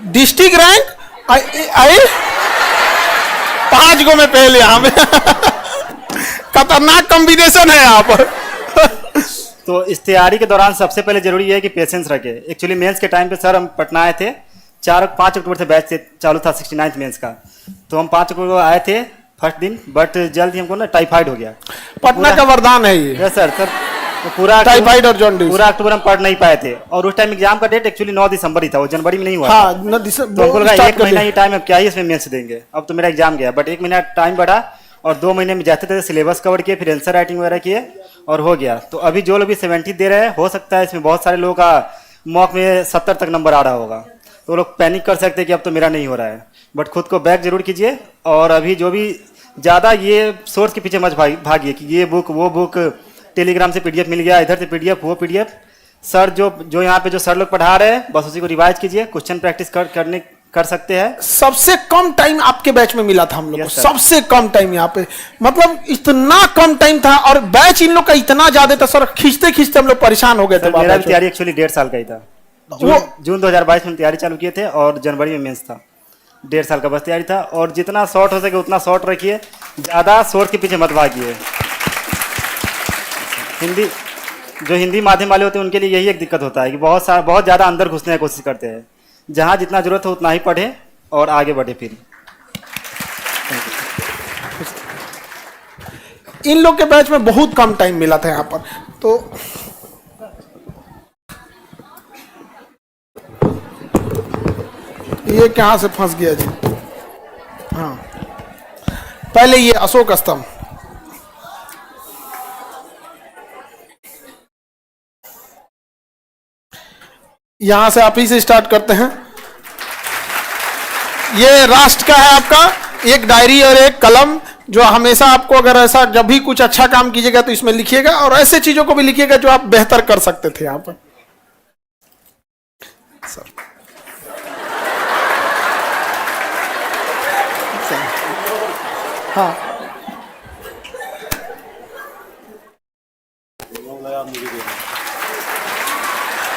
डिस्ट्रिक्ट रैंक आए 5 गो में पहले। यहाँ में खतरनाक कॉम्बिनेशन है यहाँ पर। तो इस तैयारी के दौरान सबसे पहले जरूरी है कि पेशेंस रखे। एक्चुअली मेंस के टाइम पे सर हम पटना आए थे, 5 अक्टूबर से बैच चालू था 69th मेंस का। तो हम 5 अक्टूबर को आए थे फर्स्ट दिन, बट जल्द ही हमको ना टाइफाइड हो गया। पटना का वरदान है ये। सर तो पूरा टाइफाइड और जॉन्डिस पूरा अक्टूबर हम पढ़ नहीं पाए थे। और उस टाइम एग्जाम का डेट एक्चुअली 9 दिसंबर ही था, वो जनवरी में नहीं हुआ। हाँ, तो हमको लगा 1 महीना ही टाइम, अब क्या ही इसमें मेंस देंगे। अब तो मेरा एग्जाम गया, बट 1 महीना टाइम बढ़ा और 2 महीने में जाते थे सिलेबस कवर किए, फिर आंसर राइटिंग वगैरह किए और हो गया। तो अभी जो लोग भी 70 दे रहे हैं, हो सकता है इसमें बहुत सारे लोगों का मॉक में 70 तक नंबर आ रहा होगा, तो लोग पैनिक कर सकते हैं कि अब तो मेरा नहीं हो रहा है। बट खुद को बैक जरूर कीजिए। और अभी जो भी ज़्यादा ये सोर्स के पीछे मत भागिए कि ये बुक वो बुक, टेलीग्राम से पीडीएफ मिल गया, इधर से पीडीएफ वो पीडीएफ। सर जो यहाँ पे जो सर लोग पढ़ा रहे हैं बस उसी को रिवाइज कीजिए, क्वेश्चन प्रैक्टिस कर सकते हैं। सबसे कम टाइम आपके बैच में मिला था हम लोग को, सबसे कम टाइम यहाँ पे, मतलब इतना कम टाइम था। और बैच इन लोग का इतना ज्यादा था सर, खींचते खींचते हम लोग परेशान हो गए थे। मेरा भी तैयारी एक्चुअली 1.5 साल का ही था। जून 2022 में तैयारी चालू किए थे और जनवरी में मेंस था। 1.5 साल का बस तैयारी था। और जितना शॉर्ट हो सके उतना शॉर्ट रखिए, ज़्यादा शॉर्ट के पीछे मत भागिए। हिंदी माध्यम वाले होते हैं उनके लिए यही एक दिक्कत होता है कि बहुत ज़्यादा अंदर घुसने की कोशिश करते हैं। जहाँ जितना जरूरत हो उतना ही पढ़े और आगे बढ़े। फिर इन लोग के बैच में बहुत कम टाइम मिला था यहाँ पर। तो ये कहाँ से फंस गया जी? हाँ पहले ये अशोक स्तंभ, यहां से आप ही से स्टार्ट करते हैं। ये राष्ट्र का है आपका, एक डायरी और एक कलम, जो हमेशा आपको अगर ऐसा जब भी कुछ अच्छा काम कीजिएगा तो इसमें लिखिएगा, और ऐसे चीजों को भी लिखिएगा जो आप बेहतर कर सकते थे यहाँ पर। सर हाँ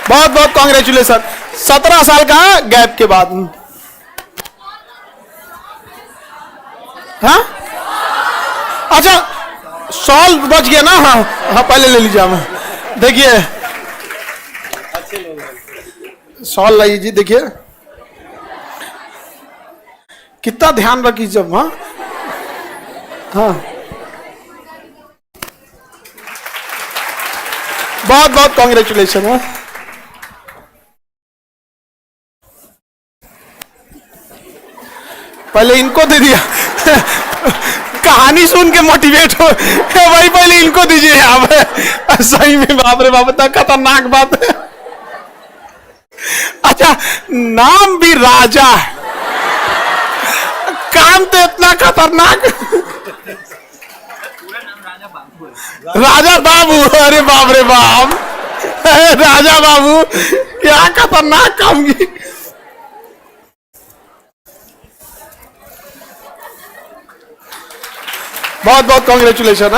बहुत बहुत कांग्रेचुलेशन। 17 साल का गैप के बाद। हाँ अच्छा सॉल बच गया ना। हाँ हाँ पहले ले लीजिए। मैं देखिए सॉल लाइए जी, देखिए कितना ध्यान रखिए जब। हाँ हाँ बहुत बहुत कांग्रेचुलेशन है। पहले इनको दे दिया कहानी सुन के मोटिवेट हो भाई, पहले इनको दीजिए आप। सही में बाप रे बाप, इतना खतरनाक बात है। अच्छा, नाम भी राजा है, काम तो इतना खतरनाक। राजा बाबू, अरे बाप रे बाप, राजा बाबू क्या खतरनाक काम की। बहुत बहुत कॉन्ग्रेचुलेशन।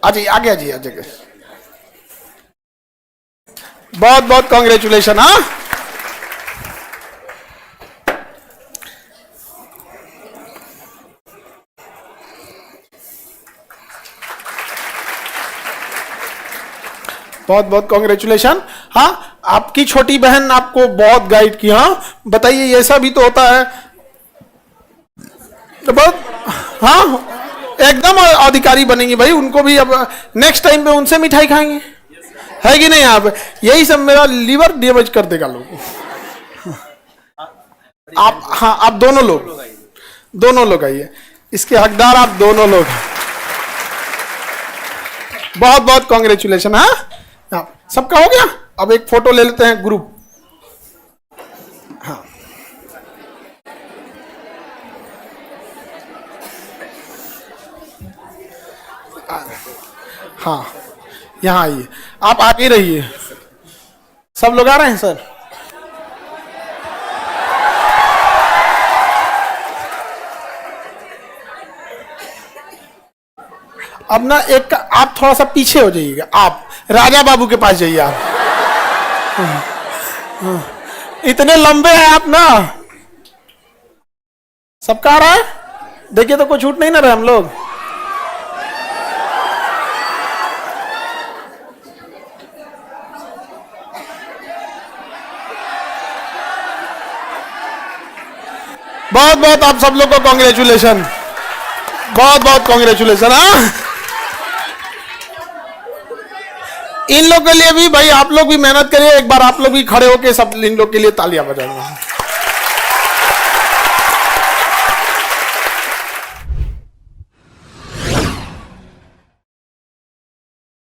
आजी आगे आजी आगे, बहुत बहुत कॉन्ग्रेचुलेशन। हाँ, बहुत बहुत कॉन्ग्रेचुलेशन। हाँ, आपकी छोटी बहन आपको बहुत गाइड की। हाँ बताइए, ऐसा भी तो होता है तो बहुत। हाँ, एकदम अधिकारी बनेंगे भाई, उनको भी अब नेक्स्ट टाइम पे उनसे मिठाई खाएंगे, है कि नहीं? आप यही सब मेरा लीवर डैमेज कर देगा लोग। आप, हाँ, आप दोनों लोग आइए, इसके हकदार आप दोनों लोग। बहुत बहुत कॉन्ग्रेचुलेशन। हाँ, सबका हो गया। अब एक फोटो ले लेते हैं ग्रुप। हाँ, हाँ, यहाँ आइए, आप आगे रहिए। सब लोग आ रहे हैं सर? अब ना एक आप थोड़ा सा पीछे हो जाइएगा, आप राजा बाबू के पास जाइए आप। इतने लंबे हैं आप ना। सबका आ रहा है? देखिए तो कोई छूट नहीं ना रहे हम लोग। बहुत बहुत आप सब लोग को कॉन्ग्रेचुलेशन, बहुत बहुत कॉन्ग्रेचुलेशन। हाँ, इन लोग के लिए भी भाई आप लोग भी मेहनत करिए। एक बार आप लोग भी खड़े होके सब इन लोग के लिए तालियां बजाएंगे।